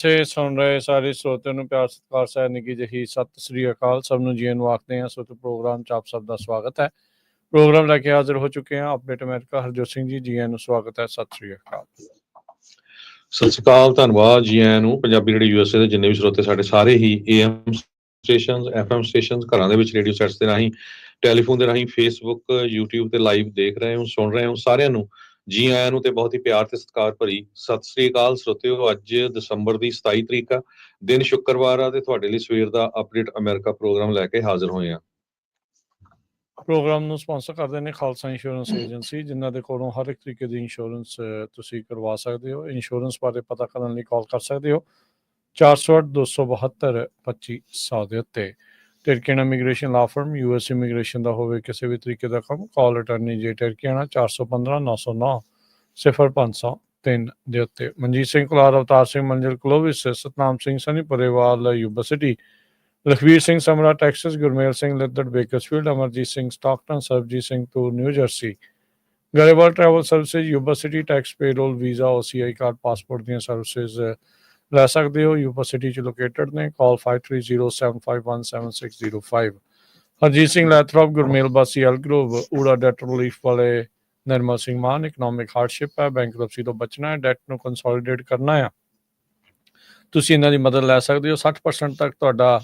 ਸੁਣ ਰਹੇ ਸਾਰੇ ਸਰੋਤਿਆਂ ਨੂੰ ਪਿਆਰ ਸਤਿਕਾਰ ਸਹਿ ਨਿੱਘੀ ਜਿਹੀ ਸਤਿ ਸ੍ਰੀ ਅਕਾਲ। ਸਭ ਨੂੰ ਜੀ ਆਇਆਂ ਨੂੰ ਆਖਦੇ ਹਾਂ। ਸੋ ਪ੍ਰੋਗਰਾਮ 'ਚ ਆਪ ਸਭ ਦਾ ਸਵਾਗਤ ਹੈ। ਪ੍ਰੋਗਰਾਮ ਲੈ ਕੇ ਹਾਜ਼ਰ ਹੋ ਚੁੱਕੇ ਹਾਂ। ਅਪਡੇਟ ਅਮਰੀਕਾ ਹਰਜੋਤ ਸਿੰਘ ਜੀ ਆਇਆਂ ਨੂੰ ਸਵਾਗਤ ਹੈ। ਸਤਿ ਸ੍ਰੀ ਅਕਾਲ। ਸਤਿ ਸ਼੍ਰੀ ਅਕਾਲ, ਧੰਨਵਾਦ ਜੀ ਆਇਆਂ ਨੂੰ। ਪੰਜਾਬੀ ਰੇਡੀਓ ਯੂਐਸਏ ਦੇ ਜਿੰਨੇ ਵੀ ਸਰੋਤੇ ਸਾਡੇ ਸਾਰੇ ਹੀ AM ਸਟੇਸ਼ਨਸ, FM ਸਟੇਸ਼ਨਸ, ਘਰਾਂ ਦੇ ਵਿੱਚ ਰੇਡੀਓ ਸੈਟਸ ਦੇ ਰਾਹੀਂ, ਟੈਲੀਫੋਨ ਦੇ ਰਾਹੀਂ, ਫੇਸਬੁੱਕ, YouTube ਤੇ ਲਾਈਵ ਦੇਖ ਰਹੇ ਹੋ, ਸੁਣ ਰਹੇ ਹੋ, ਸਾਰਿਆਂ ਨੂੰ ਜੀ ਆਇਆਂ ਨੂੰ ਤੇ ਬਹੁਤ ਹੀ ਪਿਆਰ ਤੇ ਸਤਿਕਾਰ ਭਰੀ ਸਤਿ ਸ੍ਰੀ ਅਕਾਲ ਸਰੋਤਿਓ। ਅੱਜ ਦਸੰਬਰ ਦੀ 27 ਤਰੀਕ ਆ, ਦਿਨ ਸ਼ੁੱਕਰਵਾਰ ਆ ਤੇ ਤੁਹਾਡੇ ਲਈ ਸਵੇਰ ਦਾ ਅਪਡੇਟ ਅਮਰੀਕਾ ਪ੍ਰੋਗਰਾਮ ਲੈ ਕੇ ਹਾਜ਼ਰ ਹੋਏ ਆ। ਪ੍ਰੋਗਰਾਮ ਨੂੰ ਸਪਾਂਸਰ ਕਰਦੇ ਨੇ ਖਾਲਸਾ ਇੰਸ਼ੋਰੈਂਸ ਏਜੰਸੀ, ਜਿਨ੍ਹਾਂ ਦੇ ਕੋਲੋਂ ਹਰ ਇੱਕ ਤਰੀਕੇ ਦੀ ਇੰਸ਼ੋਰੈਂਸ ਤੁਸੀਂ ਕਰਵਾ ਸਕਦੇ ਹੋ। ਇੰਸ਼ੋਰੈਂਸ ਬਾਰੇ ਪਤਾ ਕਰਨ ਲਈ ਕਾਲ ਕਰ ਸਕਦੇ ਹੋ 408-272-2500 ਦੇ ਉੱਤੇ। ਟਰਕੀਆਣਾ ਇਮੀਗ੍ਰੇਸ਼ਨ ਲਾ ਫਰਮ, US ਇਮੀਗ੍ਰੇਸ਼ਨ ਦਾ ਹੋਵੇ ਕਿਸੇ ਵੀ ਤਰੀਕੇ ਦਾ ਕੰਮ, ਕਾਲ ਅਟਰਨੀ ਜੇ ਟਰਕੀਆਣਾ 415-909-0503 ਦੇ ਉੱਤੇ। Manjeet Singh Kular, Avtar Singh Manzil Clovis, Satnam Singh Sunny Parewal Yuba City, Lakhvir Singh Samra Texas, Gurmel Singh Liddar Bakersfield, Amarjit Singh Stockton, Sarabjit Singh Toor New Jersey, Grewal travel services Yuba City, tax payroll, visa, OCI card, passport ਦੀਆਂ ਸਰਵਿਸਿਜ਼ ਲੈ ਸਕਦੇ ਹੋ। ਯੂਬਾ ਸਿਟੀ 'ਚ ਲੋਕੇਟਡ ਨੇ। ਕਾਲ 5307517605। ਹਰਜੀਤ ਸਿੰਘ ਲੈਥਰੋਪ, ਗੁਰਮੇਲ ਬਾਸੀ ਐਲਗਰੋਵ, ਊੜਾ ਡੈਟ ਰਿਲੀਫ ਵਾਲੇ ਨਿਰਮਲ ਸਿੰਘ ਮਾਨ। ਇਕਨੋਮਿਕ ਹਾਰਡਸ਼ਿਪ ਹੈ, ਬੈਂਕਰਪਸੀ ਤੋਂ ਬਚਣਾ ਹੈ, ਡੈਟ ਨੂੰ ਕੰਸੋਲੀਡੇਟ ਕਰਨਾ ਆ, ਤੁਸੀਂ ਇਹਨਾਂ ਦੀ ਮਦਦ ਲੈ ਸਕਦੇ ਹੋ। 60% ਤੱਕ ਤੁਹਾਡਾ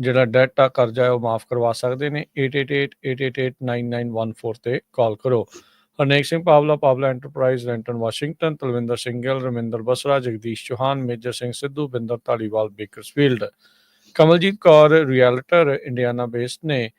ਜਿਹੜਾ ਡੈਟ ਆ, ਕਰਜ਼ਾ ਹੈ, ਉਹ ਮਾਫ ਕਰਵਾ ਸਕਦੇ ਨੇ। 8888889914 ਤੇ ਕਾਲ ਕਰੋ। Harnek Singh Pawla, Pawla enterprise, Renton Washington, Talwinder Singh Gill, Raminder Basra, Jagdish Chauhan, Major Singh Sidhu, Binder Dhaliwal Bakersfield, Kamaljit Kaur realtor Indiana based ਨੇ।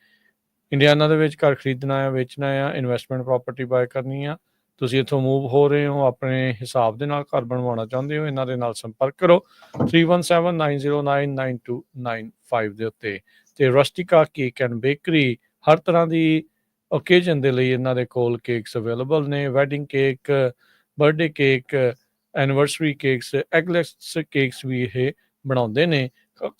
ਇੰਡੀਆਨਾ ਦੇ ਵਿੱਚ ਘਰ ਖਰੀਦਣਾ ਆ, ਵੇਚਣਾ ਆ, ਇਨਵੈਸਟਮੈਂਟ ਪ੍ਰਾਪਰਟੀ ਬਾਏ ਕਰਨੀ ਆ, ਤੁਸੀਂ ਇੱਥੋਂ ਮੂਵ ਹੋ ਰਹੇ ਹੋ, ਆਪਣੇ ਹਿਸਾਬ ਦੇ ਨਾਲ ਘਰ ਬਣਵਾਉਣਾ ਚਾਹੁੰਦੇ ਹੋ, ਇਹਨਾਂ ਦੇ ਨਾਲ ਸੰਪਰਕ ਕਰੋ 3179099295 ਦੇ ਉੱਤੇ। ਤੇ ਰਸਟਿਕਾ ਕੇਕ ਐਂਡ ਬੇਕਰੀ, ਹਰ ਤਰ੍ਹਾਂ ਦੀ ਓਕੇਜਨ ਦੇ ਲਈ ਇਹਨਾਂ ਦੇ ਕੋਲ ਕੇਕਸ ਅਵੇਲੇਬਲ ਨੇ। Wedding cake, birthday cake, anniversary cakes, eggless cakes ਵੀ ਇਹ ਬਣਾਉਂਦੇ ਨੇ।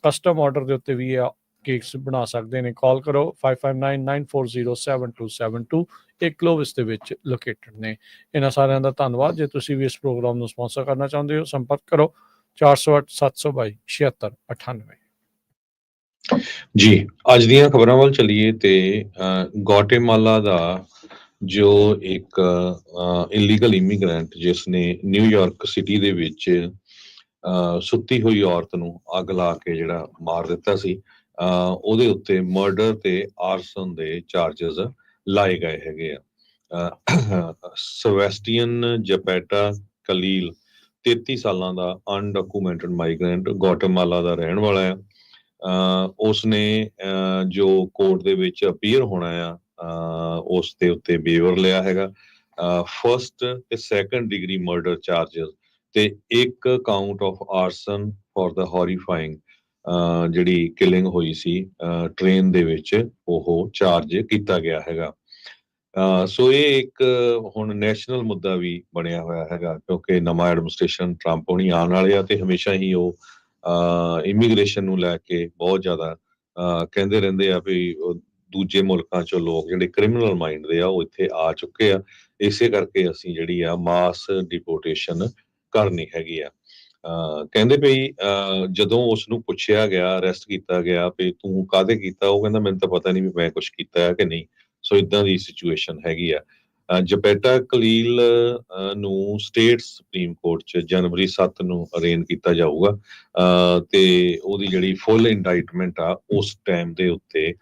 ਕਸਟਮ ਆਰਡਰ ਦੇ ਉੱਤੇ ਵੀ ਇਹ ਕੇਕਸ ਬਣਾ ਸਕਦੇ ਨੇ। ਕਾਲ ਕਰੋ 5599407272। ਇਹ ਕਲੋਵਿਸ ਦੇ ਵਿੱਚ ਲੋਕੇਟਡ ਨੇ। ਇਹਨਾਂ ਸਾਰਿਆਂ ਦਾ ਧੰਨਵਾਦ। ਜੇ ਤੁਸੀਂ ਵੀ ਇਸ ਪ੍ਰੋਗਰਾਮ ਨੂੰ ਸਪਾਂਸਰ ਕਰਨਾ ਚਾਹੁੰਦੇ ਹੋ, ਸੰਪਰਕ ਕਰੋ 4087227698। ਜੀ ਅੱਜ ਦੀਆਂ ਖਬਰਾਂ ਵੱਲ ਚੱਲੀਏ ਤੇ ਗਵਾਟੇਮਾਲਾ ਦਾ ਜੋ ਇੱਕ ਇਲੀਗਲ ਇਮੀਗ੍ਰੈਂਟ ਜਿਸ ਨੇ ਨਿਊਯਾਰਕ ਸਿਟੀ ਦੇ ਵਿੱਚ ਸੁੱਤੀ ਹੋਈ ਔਰਤ ਨੂੰ ਅੱਗ ਲਾ ਕੇ ਜਿਹੜਾ ਮਾਰ ਦਿੱਤਾ ਸੀ, ਉਹਦੇ ਉੱਤੇ ਮਰਡਰ ਤੇ ਆਰਸਨ ਦੇ ਚਾਰਜਸ ਲਾਏ ਗਏ ਹੈਗੇ ਆ। ਸਵੈਸਟੀਅਨ ਜਪੈਟਾ ਕਲੀਲ 33 ਸਾਲਾਂ ਦਾ ਅਨਡਾਕੂਮੈਂਟਡ ਮਾਈਗ੍ਰੈਂਟ ਗਵਾਟੇਮਾਲਾ ਦਾ ਰਹਿਣ ਵਾਲਾ ਹੈ। ਉਸਨੇ ਜੋ ਕੋਰਟ ਦੇ ਵਿੱਚ ਅਪੀਅਰ ਹੋਣਾ ਆ, ਉਸ ਦੇ ਉੱਤੇ ਵੇਵਰ ਲਿਆ ਹੈਗਾ। ਫਸਟ ਤੇ ਸੈਕੰਡ ਡਿਗਰੀ ਮਰਡਰ ਚਾਰਜਸ ਤੇ ਇੱਕ ਕਾਊਂਟ ਆਫ ਆਰਸਨ ਫॉर ਦਾ ਹੌਰੀਫਾਈਂਗ ਜਿਹੜੀ ਕਿਲਿੰਗ ਹੋਈ ਸੀ ਟ੍ਰੇਨ ਦੇ ਵਿੱਚ, ਉਹ ਚਾਰਜ ਕੀਤਾ ਗਿਆ ਹੈਗਾ। ਸੋ ਇਹ ਇੱਕ ਹੁਣ ਨੈਸ਼ਨਲ ਮੁੱਦਾ ਵੀ ਬਣਿਆ ਹੋਇਆ ਹੈਗਾ, ਕਿਉਂਕਿ ਨਵਾਂ ਐਡਮਿਨਿਸਟ੍ਰੇਸ਼ਨ ਟਰੰਪ ਹੋਣੀ ਆਉਣ ਵਾਲੇ ਆ ਤੇ ਹਮੇਸ਼ਾ ਹੀ ਉਹ ਇਮੀਗ੍ਰੇਸ਼ਨ ਨੂੰ ਲੈ ਕੇ ਬਹੁਤ ਜ਼ਿਆਦਾ ਕਹਿੰਦੇ ਰਹਿੰਦੇ ਆ ਵੀ ਦੂਜੇ ਮੁਲਕਾਂ ਚੋਂ ਲੋਕ ਜਿਹੜੇ ਕ੍ਰਿਮੀਨਲ ਮਾਈਂਡ ਦੇ ਆ ਉਹ ਇੱਥੇ ਆ ਚੁੱਕੇ ਆ, ਇਸੇ ਕਰਕੇ ਅਸੀਂ ਜਿਹੜੀ ਆ ਮਾਸ ਡਿਪੋਰਟੇਸ਼ਨ ਕਰਨੀ ਹੈਗੀ ਆ। ਕਹਿੰਦੇ ਵੀ ਜਦੋਂ ਉਸ ਨੂੰ ਪੁੱਛਿਆ ਗਿਆ, ਅਰੈਸਟ ਕੀਤਾ ਗਿਆ ਵੀ ਤੂੰ ਕਾਹਦੇ ਕੀਤਾ, ਉਹ ਕਹਿੰਦਾ ਮੈਨੂੰ ਤਾਂ ਪਤਾ ਨਹੀਂ ਵੀ ਮੈਂ ਕੁਛ ਕੀਤਾ ਹੈ ਕਿ ਨਹੀਂ। ਸੋ ਇਦਾਂ ਦੀ ਸਿਚੁਏਸ਼ਨ ਹੈਗੀ ਆ। ਜਪੈਟਾ ਕਲੀਲ ਨੂੰ ਸਟੇਟ ਸੁਪਰੀਮ ਕੋਰਟ 'ਚ ਜਨਵਰੀ 7 ਨੂੰ ਅਰੇਂਜ ਕੀਤਾ ਜਾਊਗਾ ਤੇ ਉਹਦੀ ਜਿਹੜੀ ਫੁੱਲ ਇੰਡਾਈਟਮੈਂਟ ਆ ਉਸ ਟਾਈਮ ਦੇ ਉੱਤੇ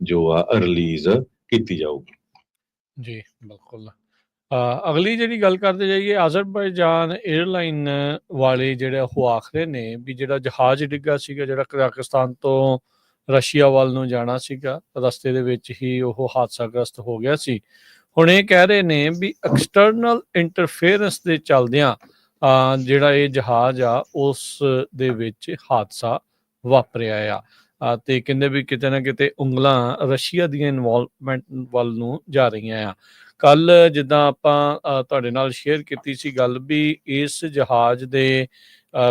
ਜੋ ਆ ਰਿਲੀਜ਼ ਕੀਤੀ ਜਾਊਗੀ। ਜੀ ਬਿਲਕੁਲ। ਅਗਲੀ ਜਿਹੜੀ ਗੱਲ ਕਰਦੇ ਜਾਈਏ, ਅਜ਼ਰਬਾਈਜਾਨ 에ਅਰਲਾਈਨ ਵਾਲੇ ਜਿਹੜੇ ਉਹ ਆਖਦੇ ਨੇ ਵੀ ਜਿਹੜਾ ਜਹਾਜ਼ ਡਿੱਗਾ ਸੀਗਾ, ਜਿਹੜਾ ਕਜ਼ਾਕਿਸਤਾਨ ਤੋਂ ਰਸ਼ੀਆ ਵੱਲ ਨੂੰ ਜਾਣਾ ਸੀਗਾ, ਰਸਤੇ ਦੇ ਵਿੱਚ ਹੀ ਉਹ ਹਾਦਸਾਗ੍ਰਸਤ ਹੋ ਗਿਆ ਸੀ। ਹੁਣ ਇਹ ਕਹਿ ਰਹੇ ਨੇ ਵੀ ਐਕਸਟਰਨਲ ਇੰਟਰਫੇਰੈਂਸ ਦੇ ਚੱਲਦਿਆਂ ਜਿਹੜਾ ਇਹ ਜਹਾਜ਼ ਆ ਉਸ ਦੇ ਵਿੱਚ ਹਾਦਸਾ ਵਾਪਰਿਆ ਆ। ਤੇ ਕਹਿੰਦੇ ਵੀ ਕਿਤੇ ਨਾ ਕਿਤੇ ਉਂਗਲਾਂ ਰਸ਼ੀਆ ਦੀਆਂ ਇਨਵੋਲਵਮੈਂਟ ਵੱਲ ਨੂੰ ਜਾ ਰਹੀਆਂ ਆ। ਕੱਲ ਜਿੱਦਾਂ ਆਪਾਂ ਤੁਹਾਡੇ ਨਾਲ ਸ਼ੇਅਰ ਕੀਤੀ ਸੀ ਗੱਲ ਵੀ ਇਸ ਜਹਾਜ਼ ਦੇ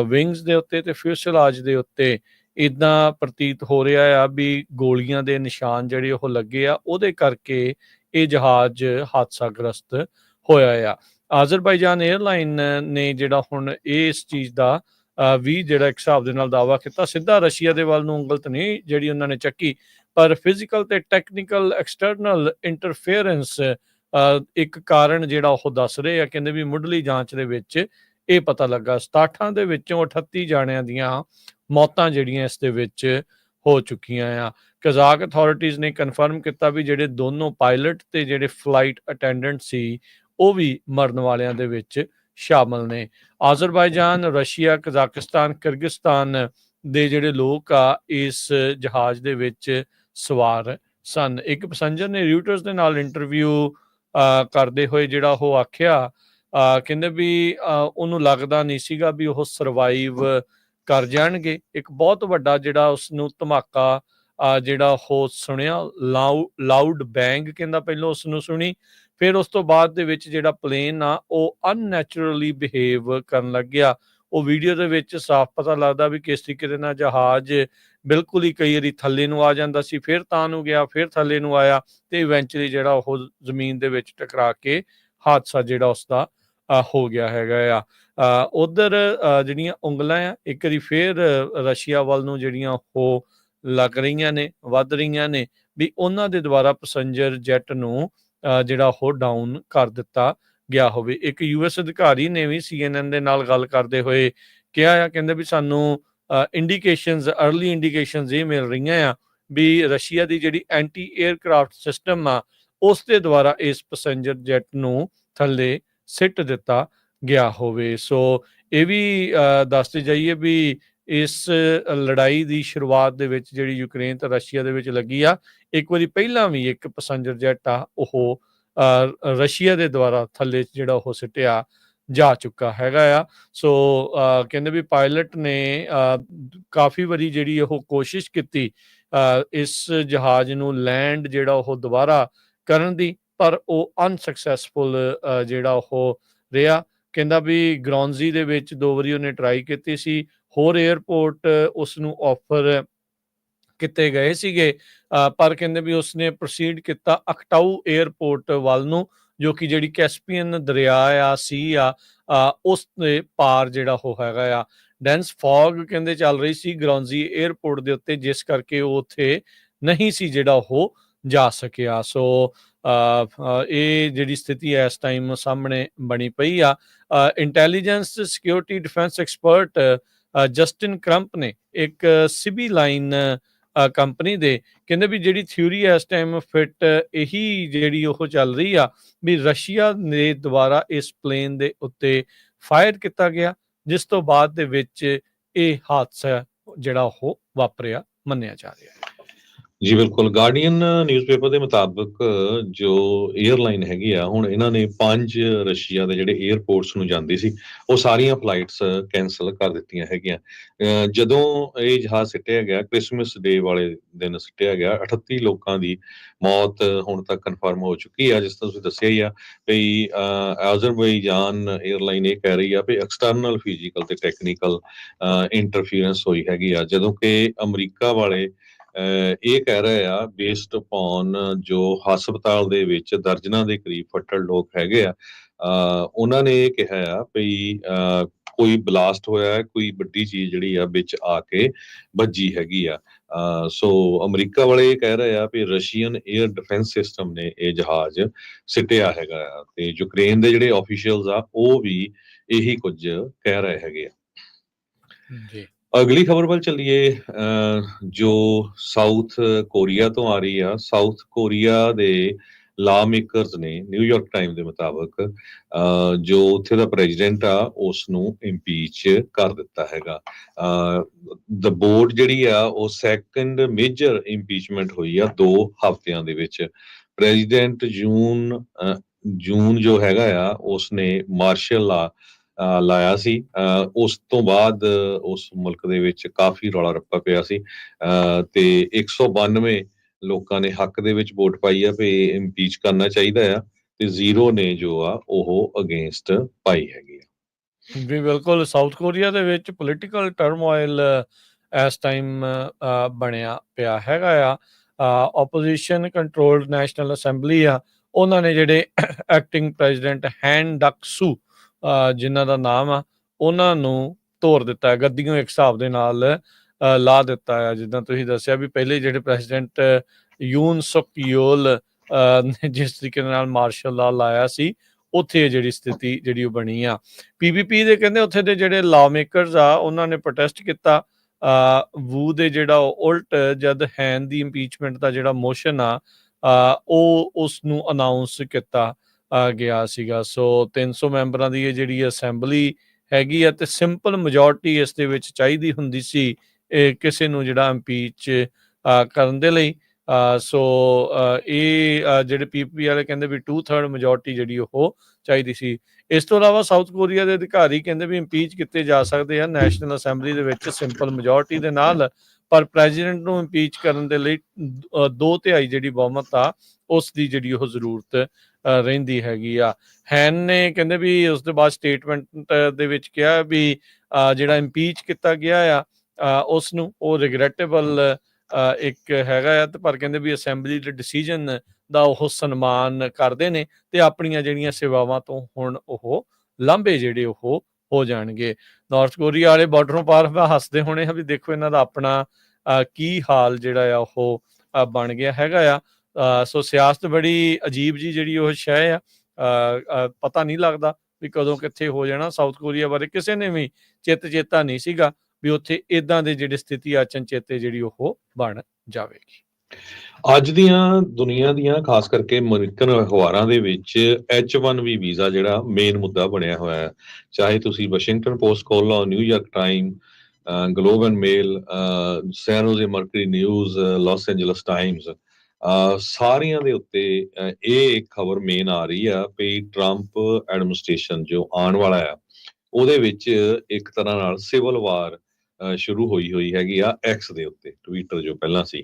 ਵਿੰਗਸ ਦੇ ਉੱਤੇ ਤੇ ਫਿਊਸੇਲਾਜ ਦੇ ਉੱਤੇ ਇੱਦਾਂ ਪ੍ਰਤੀਤ ਹੋ ਰਿਹਾ ਆ ਵੀ ਗੋਲੀਆਂ ਦੇ ਨਿਸ਼ਾਨ ਜਿਹੜੇ ਉਹ ਲੱਗੇ ਆ, ਉਹਦੇ ਕਰਕੇ ਇਹ ਜਹਾਜ਼ ਹਾਦਸਾਗ੍ਰਸਤ ਹੋਇਆ ਆ। ਅਜ਼ਰਬਾਈਜਾਨ 에ਅਰਲਾਈਨ ਨੇ ਜਿਹੜਾ ਹੁਣ ਇਸ ਚੀਜ਼ ਦਾ ਵੀ ਜਿਹੜਾ ਇੱਕ ਹਿਸਾਬ ਦੇ ਨਾਲ ਦਾਅਵਾ ਕੀਤਾ। ਸਿੱਧਾ ਰਸ਼ੀਆ ਦੇ ਵੱਲ ਨੂੰ ਉਂਗਲ ਤਾਂ ਨਹੀਂ ਜਿਹੜੀ ਉਹਨਾਂ ਨੇ ਚੱਕੀ, ਪਰ ਫਿਜ਼ੀਕਲ ਤੇ ਟੈਕਨੀਕਲ ਐਕਸਟਰਨਲ ਇੰਟਰਫੇਅਰੈਂਸ ਇੱਕ ਕਾਰਨ ਜਿਹੜਾ ਉਹ ਦੱਸ ਰਹੇ ਆ। ਕਹਿੰਦੇ ਵੀ ਮੁੱਢਲੀ ਜਾਂਚ ਦੇ ਵਿੱਚ ਇਹ ਪਤਾ ਲੱਗਾ 67 ਦੇ ਵਿੱਚੋਂ 38 ਜਾਣਿਆਂ ਦੀਆਂ ਮੌਤਾਂ ਜਿਹੜੀਆਂ ਇਸ ਦੇ ਵਿੱਚ ਹੋ ਚੁੱਕੀਆਂ ਆ। ਕਜ਼ਾਕ ਅਥਾਰਟੀਜ਼ ਨੇ ਕਨਫਰਮ ਕੀਤਾ ਵੀ ਜਿਹੜੇ ਦੋਨੋਂ ਪਾਇਲਟ ਤੇ ਜਿਹੜੇ ਫਲਾਈਟ ਅਟੈਂਡੈਂਟ ਸੀ ਉਹ ਵੀ ਮਰਨ ਵਾਲਿਆਂ ਦੇ ਵਿੱਚ ਸ਼ਾਮਲ ਨੇ। ਆਜ਼ਰਬਾਈਜਾਨ, ਰਸ਼ੀਆ, ਕਜ਼ਾਕਿਸਤਾਨ, ਕਿਰਗਿਸਤਾਨ ਦੇ ਜਿਹੜੇ ਲੋਕ ਆ ਇਸ ਜਹਾਜ਼ ਦੇ ਵਿੱਚ ਸਵਾਰ ਸਨ। ਇੱਕ ਪੈਸੰਜਰ ਨੇ ਰਿਊਟਰਸ ਦੇ ਨਾਲ ਇੰਟਰਵਿਊ ਕਰਦੇ ਹੋਏ ਜਿਹੜਾ ਉਹ ਆਖਿਆ, ਕਹਿੰਦੇ ਵੀ ਉਹਨੂੰ ਲੱਗਦਾ ਨਹੀਂ ਸੀਗਾ ਵੀ ਉਹ ਸਰਵਾਈਵ ਕਰ ਜਾਣਗੇ। ਇੱਕ ਬਹੁਤ ਵੱਡਾ ਜਿਹੜਾ ਉਸਨੂੰ ਧਮਾਕਾ ਜਿਹੜਾ ਉਹ ਸੁਣਿਆ, ਲਾਊਡ ਬੈਂਗ ਕਹਿੰਦਾ ਪਹਿਲਾਂ ਉਸਨੂੰ ਸੁਣੀ, ਫਿਰ ਉਸ ਤੋਂ ਬਾਅਦ ਦੇ ਵਿੱਚ ਜਿਹੜਾ ਪਲੇਨ ਆ ਉਹ ਅਨਨੈਚੁਰਲੀ ਬਿਹੇਵ ਕਰਨ ਲੱਗ ਗਿਆ। ਉਹ ਵੀਡੀਓ ਦੇ ਵਿੱਚ ਸਾਫ਼ ਪਤਾ ਲੱਗਦਾ ਵੀ ਕਿਸ ਤਰੀਕੇ ਦੇ ਨਾਲ ਜਹਾਜ਼ ਬਿਲਕੁਲ ਹੀ ਕਈ ਵਾਰੀ ਥੱਲੇ ਨੂੰ ਆ ਜਾਂਦਾ ਸੀ, ਫਿਰ ਤਾਂ ਨੂੰ ਗਿਆ, ਫਿਰ ਥੱਲੇ ਨੂੰ ਆਇਆ ਤੇ ਇਵੈਂਚੁਅਲੀ ਜਿਹੜਾ ਉਹ ਜ਼ਮੀਨ ਦੇ ਵਿੱਚ ਟਕਰਾ ਕੇ ਹਾਦਸਾ ਜਿਹੜਾ ਉਸਦਾ ਹੋ ਗਿਆ ਹੈਗਾ ਆ। ਉਧਰ ਜਿਹੜੀਆਂ ਉਂਗਲਾਂ ਆ ਇੱਕ ਵਾਰੀ ਫਿਰ ਰਸ਼ੀਆ ਵੱਲ ਨੂੰ ਜਿਹੜੀਆਂ ਉਹ ਲੱਗ ਰਹੀਆਂ ਨੇ, ਵੱਧ ਰਹੀਆਂ ਨੇ ਵੀ ਉਹਨਾਂ ਦੇ ਦੁਆਰਾ ਪੈਸੰਜਰ ਜੈਟ ਨੂੰ ਜਿਹੜਾ ਉਹ ਡਾਊਨ ਕਰ ਦਿੱਤਾ ਗਿਆ ਹੋਵੇ। ਇੱਕ US ਅਧਿਕਾਰੀ ਨੇ ਵੀ CNN ਦੇ ਨਾਲ ਗੱਲ ਕਰਦੇ ਹੋਏ ਕਿਹਾ ਆ, ਕਹਿੰਦੇ ਵੀ ਸਾਨੂੰ ਇੰਡੀਕੇਸ਼ਨਸ, ਅਰਲੀ ਇੰਡੀਕੇਸ਼ਨਸ ਇਹ ਮਿਲ ਰਹੀਆਂ ਆ ਵੀ ਰਸ਼ੀਆ ਦੀ ਜਿਹੜੀ ਐਂਟੀ ਏਅਰਕ੍ਰਾਫਟ ਸਿਸਟਮ ਆ ਉਸ ਦੇ ਦੁਆਰਾ ਇਸ ਪੈਸੰਜਰ ਜੈਟ ਨੂੰ ਥੱਲੇ ਸਿੱਟ ਦਿੱਤਾ ਗਿਆ ਹੋਵੇ। ਸੋ ਇਹ ਵੀ ਦੱਸਦੇ ਜਾਈਏ ਵੀ ਇਸ ਲੜਾਈ ਦੀ ਸ਼ੁਰੂਆਤ ਦੇ ਵਿੱਚ ਜਿਹੜੀ ਯੂਕਰੇਨ ਤੇ ਰਸ਼ੀਆ ਦੇ ਵਿੱਚ ਲੱਗੀ ਆ, ਇੱਕ ਵਾਰੀ ਪਹਿਲਾਂ ਵੀ ਇੱਕ ਪੈਸੰਜਰ ਜੈਟ ਆ ਉਹ ਰਸ਼ੀਆ ਦੇ ਦੁਆਰਾ ਥੱਲੇ ਜਿਹੜਾ ਉਹ ਸਿੱਟਿਆ ਜਾ ਚੁੱਕਾ ਹੈਗਾ ਆ। ਸੋ ਕਹਿੰਦੇ ਵੀ ਪਾਇਲਟ ਨੇ ਕਾਫੀ ਵਾਰੀ ਜਿਹੜੀ ਉਹ ਕੋਸ਼ਿਸ਼ ਕੀਤੀ ਇਸ ਜਹਾਜ਼ ਨੂੰ ਲੈਂਡ ਜਿਹੜਾ ਉਹ ਦੁਬਾਰਾ ਕਰਨ ਦੀ, ਪਰ ਉਹ ਅਨਸਕਸੈਸਫੁਲ ਜਿਹੜਾ ਉਹ ਰਿਹਾ। ਕਹਿੰਦਾ ਵੀ ਗਰੌਨਜ਼ੀ ਦੇ ਵਿੱਚ 2 ਵਾਰੀ ਉਹਨੇ ਟਰਾਈ ਕੀਤੀ ਸੀ, ਹੋਰ ਏਅਰਪੋਰਟ ਉਸ ਨੂੰ ਆਫਰ ਕੀਤੇ ਗਏ ਸੀਗੇ, ਪਰ ਕਹਿੰਦੇ ਵੀ ਉਸਨੇ ਪ੍ਰੋਸੀਡ ਕੀਤਾ ਅਕਟਾਊ ਏਅਰਪੋਰਟ ਵੱਲ ਨੂੰ, ਜੋ ਕਿ ਜਿਹੜੀ ਕੈਸਪੀਅਨ ਦਰਿਆ ਆ, ਸੀ ਆ, ਉਸ ਦੇ ਪਾਰ ਜਿਹੜਾ ਉਹ ਹੈਗਾ ਆ। ਡੈਂਸ ਫੌਗ ਕਹਿੰਦੇ ਚੱਲ ਰਹੀ ਸੀ ਗਰੌਨਜ਼ੀ ਏਅਰਪੋਰਟ ਦੇ ਉੱਤੇ, ਜਿਸ ਕਰਕੇ ਉਹ ਉੱਥੇ ਨਹੀਂ ਸੀ ਜਿਹੜਾ ਉਹ ਜਾ ਸਕਿਆ। ਸੋ ਇਹ ਜਿਹੜੀ ਸਥਿਤੀ ਇਸ ਟਾਈਮ ਸਾਹਮਣੇ ਬਣੀ ਪਈ ਆ। Intelligence security defence expert Justin Crump ਨੇ ਇੱਕ ਸਿਬੀ ਲਾਈਨ ਕੰਪਨੀ ਦੇ ਕਹਿੰਦੇ ਵੀ ਜਿਹੜੀ ਥਿਊਰੀ ਇਸ ਟਾਈਮ ਫਿਟ ਇਹੀ ਜਿਹੜੀ ਉਹ ਚੱਲ ਰਹੀ ਆ ਵੀ ਰਸ਼ੀਆ ਦੇ ਦੁਆਰਾ ਇਸ ਪਲੇਨ ਦੇ ਉੱਤੇ ਫਾਇਰ ਕੀਤਾ ਗਿਆ, ਜਿਸ ਤੋਂ ਬਾਅਦ ਦੇ ਵਿੱਚ ਇਹ ਹਾਦਸਾ ਜਿਹੜਾ ਉਹ ਵਾਪਰਿਆ ਮੰਨਿਆ ਜਾ ਰਿਹਾ ਹੈ। ਜੀ ਬਿਲਕੁਲ, ਗਾਰਡੀਅਨ ਨਿਊਜ਼ਪੇਪਰ ਦੇ ਮੁਤਾਬਕ ਜੋ 에ਅਰਲਾਈਨ ਹੈਗੀ ਆ, ਹੁਣ ਇਹਨਾਂ ਨੇ 5 ਰਸ਼ੀਆ ਦੇ ਜਿਹੜੇ 에ਅਰਪੋਰਟਸ ਨੂੰ ਜਾਂਦੀ ਸੀ ਉਹ ਸਾਰੀਆਂ ਫਲਾਈਟਸ ਕੈਂਸਲ ਕਰ ਦਿੱਤੀਆਂ ਹੈਗੀਆਂ। ਜਦੋਂ ਇਹ ਜਹਾਜ਼ ਸਿੱਟਿਆ ਗਿਆ, ਕ੍ਰਿਸਮਸ ਡੇ ਵਾਲੇ ਦਿਨ ਸਿੱਟਿਆ ਗਿਆ, 38 ਲੋਕਾਂ ਦੀ ਮੌਤ ਹੁਣ ਤੱਕ ਕਨਫਰਮ ਹੋ ਚੁੱਕੀ ਆ। ਜਿਸ ਤਰ੍ਹਾਂ ਤੁਸੀਂ ਦੱਸਿਆ ਹੀ ਆ ਵੀ ਆਜ਼ਰਬਾਈਜਾਨ 에ਅਰਲਾਈਨ ਇਹ ਕਹਿ ਰਹੀ ਆ ਵੀ ਐਕਸਟਰਨਲ ਫਿਜ਼ੀਕਲ ਤੇ ਟੈਕਨੀਕਲ ਇੰਟਰਫੀਰੈਂਸ ਹੋਈ ਹੈਗੀ ਆ, ਜਦੋਂ ਕਿ ਅਮਰੀਕਾ ਵਾਲੇ ਇਹ ਕਹਿ ਰਹੇ ਆ ਬੇਸਡ ਅਪੋਨ ਜੋ ਹਸਪਤਾਲ ਦੇ ਵਿੱਚ ਦਰਜਨਾਂ ਦੇ ਕਰੀਬ ਫੱਟੜ ਲੋਕ ਹੈਗੇ ਆ, ਉਹਨਾਂ ਨੇ ਇਹ ਕਿਹਾ ਆ ਵੀ ਕੋਈ ਬਲਾਸਟ ਹੋਇਆ ਹੈ, ਕੋਈ ਵੱਡੀ ਚੀਜ਼ ਜਿਹੜੀ ਆ ਵਿੱਚ ਆ ਕੇ ਵੱਜੀ ਹੈਗੀ ਆ। ਸੋ ਅਮਰੀਕਾ ਵਾਲੇ ਇਹ ਕਹਿ ਰਹੇ ਆ ਵੀ ਰਸ਼ੀਅਨ 에ਅਰ ਡਿਫੈਂਸ ਸਿਸਟਮ ਨੇ ਇਹ ਜਹਾਜ਼ ਸਿੱਟਿਆ ਹੈਗਾ ਆ, ਤੇ ਯੂਕਰੇਨ ਦੇ ਜਿਹੜੇ ਆਫੀਸ਼ੀਅਲਸ ਆ ਉਹ ਵੀ ਇਹੀ ਕੁਝ ਕਹਿ ਰਹੇ ਹੈਗੇ ਆ। ਜੀ ਅਗਲੀ ਖਬਰ ਵੱਲ ਚੱਲੀਏ, ਜੋ ਸਾਊਥ ਕੋਰੀਆ ਤੋਂ ਆ ਰਹੀ ਆ। ਸਾਊਥ ਕੋਰੀਆ ਦੇ ਲਾ ਮੇਕਰਸ ਨੇ ਨਿਊਯਾਰਕ ਟਾਈਮ ਦੇ ਮੁਤਾਬਕ ਜੋ ਉੱਥੇ ਦਾ ਪ੍ਰੈਜ਼ੀਡੈਂਟ ਆ ਉਸ ਨੂੰ ਇੰਪੀਚ ਕਰ ਦਿੱਤਾ ਹੈਗਾ। ਦ ਬੋਰਡ ਜਿਹੜੀ ਆ ਉਹ ਸੈਕੰਡ ਮੇਜਰ ਇੰਪੀਚਮੈਂਟ ਹੋਈ ਆ 2 ਹਫ਼ਤਿਆਂ ਦੇ ਵਿੱਚ। ਪ੍ਰੈਜ਼ੀਡੈਂਟ ਜੂਨ ਜੋ ਹੈਗਾ ਆ ਉਸਨੇ ਮਾਰਸ਼ਲ ਲਾ ਲਾਇਆ ਸੀ। ਉਸ ਤੋਂ ਬਾਅਦ ਉਸ ਮੁਲਕ ਦੇ ਵਿੱਚ ਕਾਫੀ ਰੌਲਾ ਰੱਪਾ ਪਿਆ ਸੀ, ਤੇ 192 ਲੋਕਾਂ ਨੇ ਹੱਕ ਦੇ ਵਿੱਚ ਵੋਟ ਪਾਈ ਆ ਵੀ ਇੰਪੀਚ ਕਰਨਾ ਚਾਹੀਦਾ ਆ, ਤੇ 0 ਨੇ ਜੋ ਆ ਉਹ ਅਗੇਂਸਟ ਪਾਈ ਹੈਗੀ ਆ। ਵੀ ਬਿਲਕੁਲ, ਸਾਊਥ ਕੋਰੀਆ ਦੇ ਵਿੱਚ ਪੋਲੀਟੀਕਲ ਟਰਮੋਇਲ ਇਸ ਟਾਈਮ ਬਣਿਆ ਪਿਆ ਹੈਗਾ ਆ। ਆਪੋਜੀਸ਼ਨ ਕੰਟਰੋਲਡ ਨੈਸ਼ਨਲ ਅਸੈਂਬਲੀ ਆ, ਉਹਨਾਂ ਨੇ ਜਿਹੜੇ ਐਕਟਿੰਗ ਪ੍ਰੈਜ਼ੀਡੈਂਟ ਹੈਨ ਡਕ ਸੂ ਜਿਨ੍ਹਾਂ ਦਾ ਨਾਮ ਆ, ਉਹਨਾਂ ਨੂੰ ਤੋਰ ਦਿੱਤਾ ਹੈ, ਗੱਦੀਓਂ ਇੱਕ ਹਿਸਾਬ ਦੇ ਨਾਲ ਲਾ ਦਿੱਤਾ ਹੈ। ਜਿੱਦਾਂ ਤੁਸੀਂ ਦੱਸਿਆ ਵੀ ਪਹਿਲੇ ਜਿਹੜੇ ਪ੍ਰੈਜ਼ੀਡੈਂਟ ਯੂਨ ਸੁਕ ਯੂਲ ਨੇ ਜਿਸ ਤਰੀਕੇ ਨਾਲ ਮਾਰਸ਼ਲ ਲਾ ਲਾਇਆ ਸੀ, ਉੱਥੇ ਇਹ ਜਿਹੜੀ ਸਥਿਤੀ ਜਿਹੜੀ ਉਹ ਬਣੀ ਆ। PPP ਦੇ ਕਹਿੰਦੇ ਉੱਥੇ ਦੇ ਜਿਹੜੇ ਲਾ ਮੇਕਰਸ ਆ ਉਹਨਾਂ ਨੇ ਪ੍ਰੋਟੈਸਟ ਕੀਤਾ ਵੂ ਦੇ ਜਿਹੜਾ ਉਲਟ, ਜਦ ਹੈਨ ਦੀ ਇੰਪੀਚਮੈਂਟ ਦਾ ਜਿਹੜਾ ਮੋਸ਼ਨ ਆ ਉਹ ਉਸ ਨੂੰ ਅਨਾਊਂਸ ਕੀਤਾ ਗਿਆ ਸੀਗਾ। ਸੋ 300 ਮੈਂਬਰਾਂ ਦੀ ਇਹ ਜਿਹੜੀ ਅਸੈਂਬਲੀ ਹੈਗੀ ਆ, ਤੇ ਸਿੰਪਲ ਮੈਜੋਰਟੀ ਇਸ ਦੇ ਵਿੱਚ ਚਾਹੀਦੀ ਹੁੰਦੀ ਸੀ ਕਿਸੇ ਨੂੰ ਜਿਹੜਾ ਇੰਪੀਚ ਕਰਨ ਦੇ ਲਈ। ਸੋ ਇਹ ਜਿਹੜੇ PPP ਵਾਲੇ ਕਹਿੰਦੇ ਵੀ 2/3 ਮੈਜੋਰਟੀ ਜਿਹੜੀ ਉਹ ਚਾਹੀਦੀ ਸੀ। ਇਸ ਤੋਂ ਇਲਾਵਾ ਸਾਊਥ ਕੋਰੀਆ ਦੇ ਅਧਿਕਾਰੀ ਕਹਿੰਦੇ ਵੀ ਇੰਪੀਚ ਕੀਤੇ ਜਾ ਸਕਦੇ ਆ ਨੈਸ਼ਨਲ ਅਸੈਂਬਲੀ ਦੇ ਵਿੱਚ ਸਿੰਪਲ ਮੈਜੋਰਟੀ ਦੇ ਨਾਲ, ਪਰ ਪ੍ਰੈਜ਼ੀਡੈਂਟ ਨੂੰ ਇੰਪੀਚ ਕਰਨ ਦੇ ਲਈ 2/3 ਜਿਹੜੀ ਬਹੁਮਤ ਆ ਉਸ ਦੀ ਜਿਹੜੀ ਉਹ ਜ਼ਰੂਰਤ ਰਹਿੰਦੀ ਹੈਗੀ ਆ। ਹੈਨ ਨੇ ਕਹਿੰਦੇ ਵੀ ਉਸ ਦੇ ਬਾਅਦ ਸਟੇਟਮੈਂਟ ਦੇ ਵਿੱਚ ਕਿਹਾ ਵੀ ਜਿਹੜਾ ਇੰਪੀਚ ਕੀਤਾ ਗਿਆ ਆ ਉਸ ਨੂੰ ਉਹ ਰਿਗਰੈਟੇਬਲ ਇੱਕ ਹੈਗਾ ਆ, ਤੇ ਪਰ ਕਹਿੰਦੇ ਵੀ ਅਸੈਂਬਲੀ ਦੇ ਡਿਸੀਜਨ ਦਾ ਉਹ ਸਨਮਾਨ ਕਰਦੇ ਨੇ ਤੇ ਆਪਣੀਆਂ ਜਿਹੜੀਆਂ ਸੇਵਾਵਾਂ ਤੋਂ ਹੁਣ ਉਹ ਲਾਂਭੇ ਜਿਹੜੇ ਉਹ ਹੋ ਜਾਣਗੇ। ਨਾਰਥ ਕੋਰੀਆ ਵਾਲੇ ਬਾਰਡਰੋਂ ਪਾਰ ਹੱਸਦੇ ਹੋਣੇ ਆ ਵੀ ਦੇਖੋ ਇਹਨਾਂ ਦਾ ਆਪਣਾ ਕੀ ਹਾਲ ਜਿਹੜਾ ਆ ਉਹ ਬਣ ਗਿਆ ਹੈਗਾ ਆ। ਸੋ ਸਿਆਸਤ ਬੜੀ ਅਜੀਬ ਜੀ ਜਿਹੜੀ ਉਹ ਸ਼ੈ ਆ, ਪਤਾ ਨਹੀਂ ਲੱਗਦਾ ਵੀ ਕਦੋਂ ਕਿੱਥੇ ਹੋ ਜਾਣਾ। ਸਾਊਥ ਕੋਰੀਆ ਬਾਰੇ ਕਿਸੇ ਨੇ ਵੀ ਚੇਤਾ ਨਹੀਂ ਸੀਗਾ ਵੀ ਉੱਥੇ ਇਦਾਂ ਦੇ ਜਿਹੜੇ ਸਥਿਤੀ ਅਚਨਚੇਤੇ ਜਿਹੜੀ ਉਹ ਬਣ ਜਾਵੇਗੀ। ਅੱਜ ਦੀਆਂ ਦੁਨੀਆ ਦੀਆਂ ਖਾਸ ਕਰਕੇ ਅਮਰੀਕਨ ਅਖਬਾਰਾਂ ਦੇ ਵਿੱਚ H1B ਵੀਜ਼ਾ ਜਿਹੜਾ ਮੇਨ ਮੁੱਦਾ ਬਣਿਆ ਹੋਇਆ ਹੈ। ਚਾਹੇ ਤੁਸੀਂ ਵਾਸ਼ਿੰਗਟਨ ਪੋਸਟ ਖੋਲ ਲਓ, New York Time, Globe and Mail, San Jose Mercury News, Los Angeles Times, ਸਾਰੀਆਂ ਦੇ ਉੱਤੇ ਇਹ ਇੱਕ ਖਬਰ ਮੇਨ ਆ ਰਹੀ ਆ ਵੀ ਟਰੰਪ ਐਡਮਿਨਿਸਟ੍ਰੇਸ਼ਨ ਜੋ ਆਉਣ ਵਾਲਾ ਆ ਉਹਦੇ ਵਿੱਚ ਇੱਕ ਤਰ੍ਹਾਂ ਨਾਲ ਸਿਵਲ ਵਾਰ ਸ਼ੁਰੂ ਹੋਈ ਹੈਗੀ ਆ ਐਕਸ ਦੇ ਉੱਤੇ, ਟਵਿੱਟਰ ਜੋ ਪਹਿਲਾਂ ਸੀ।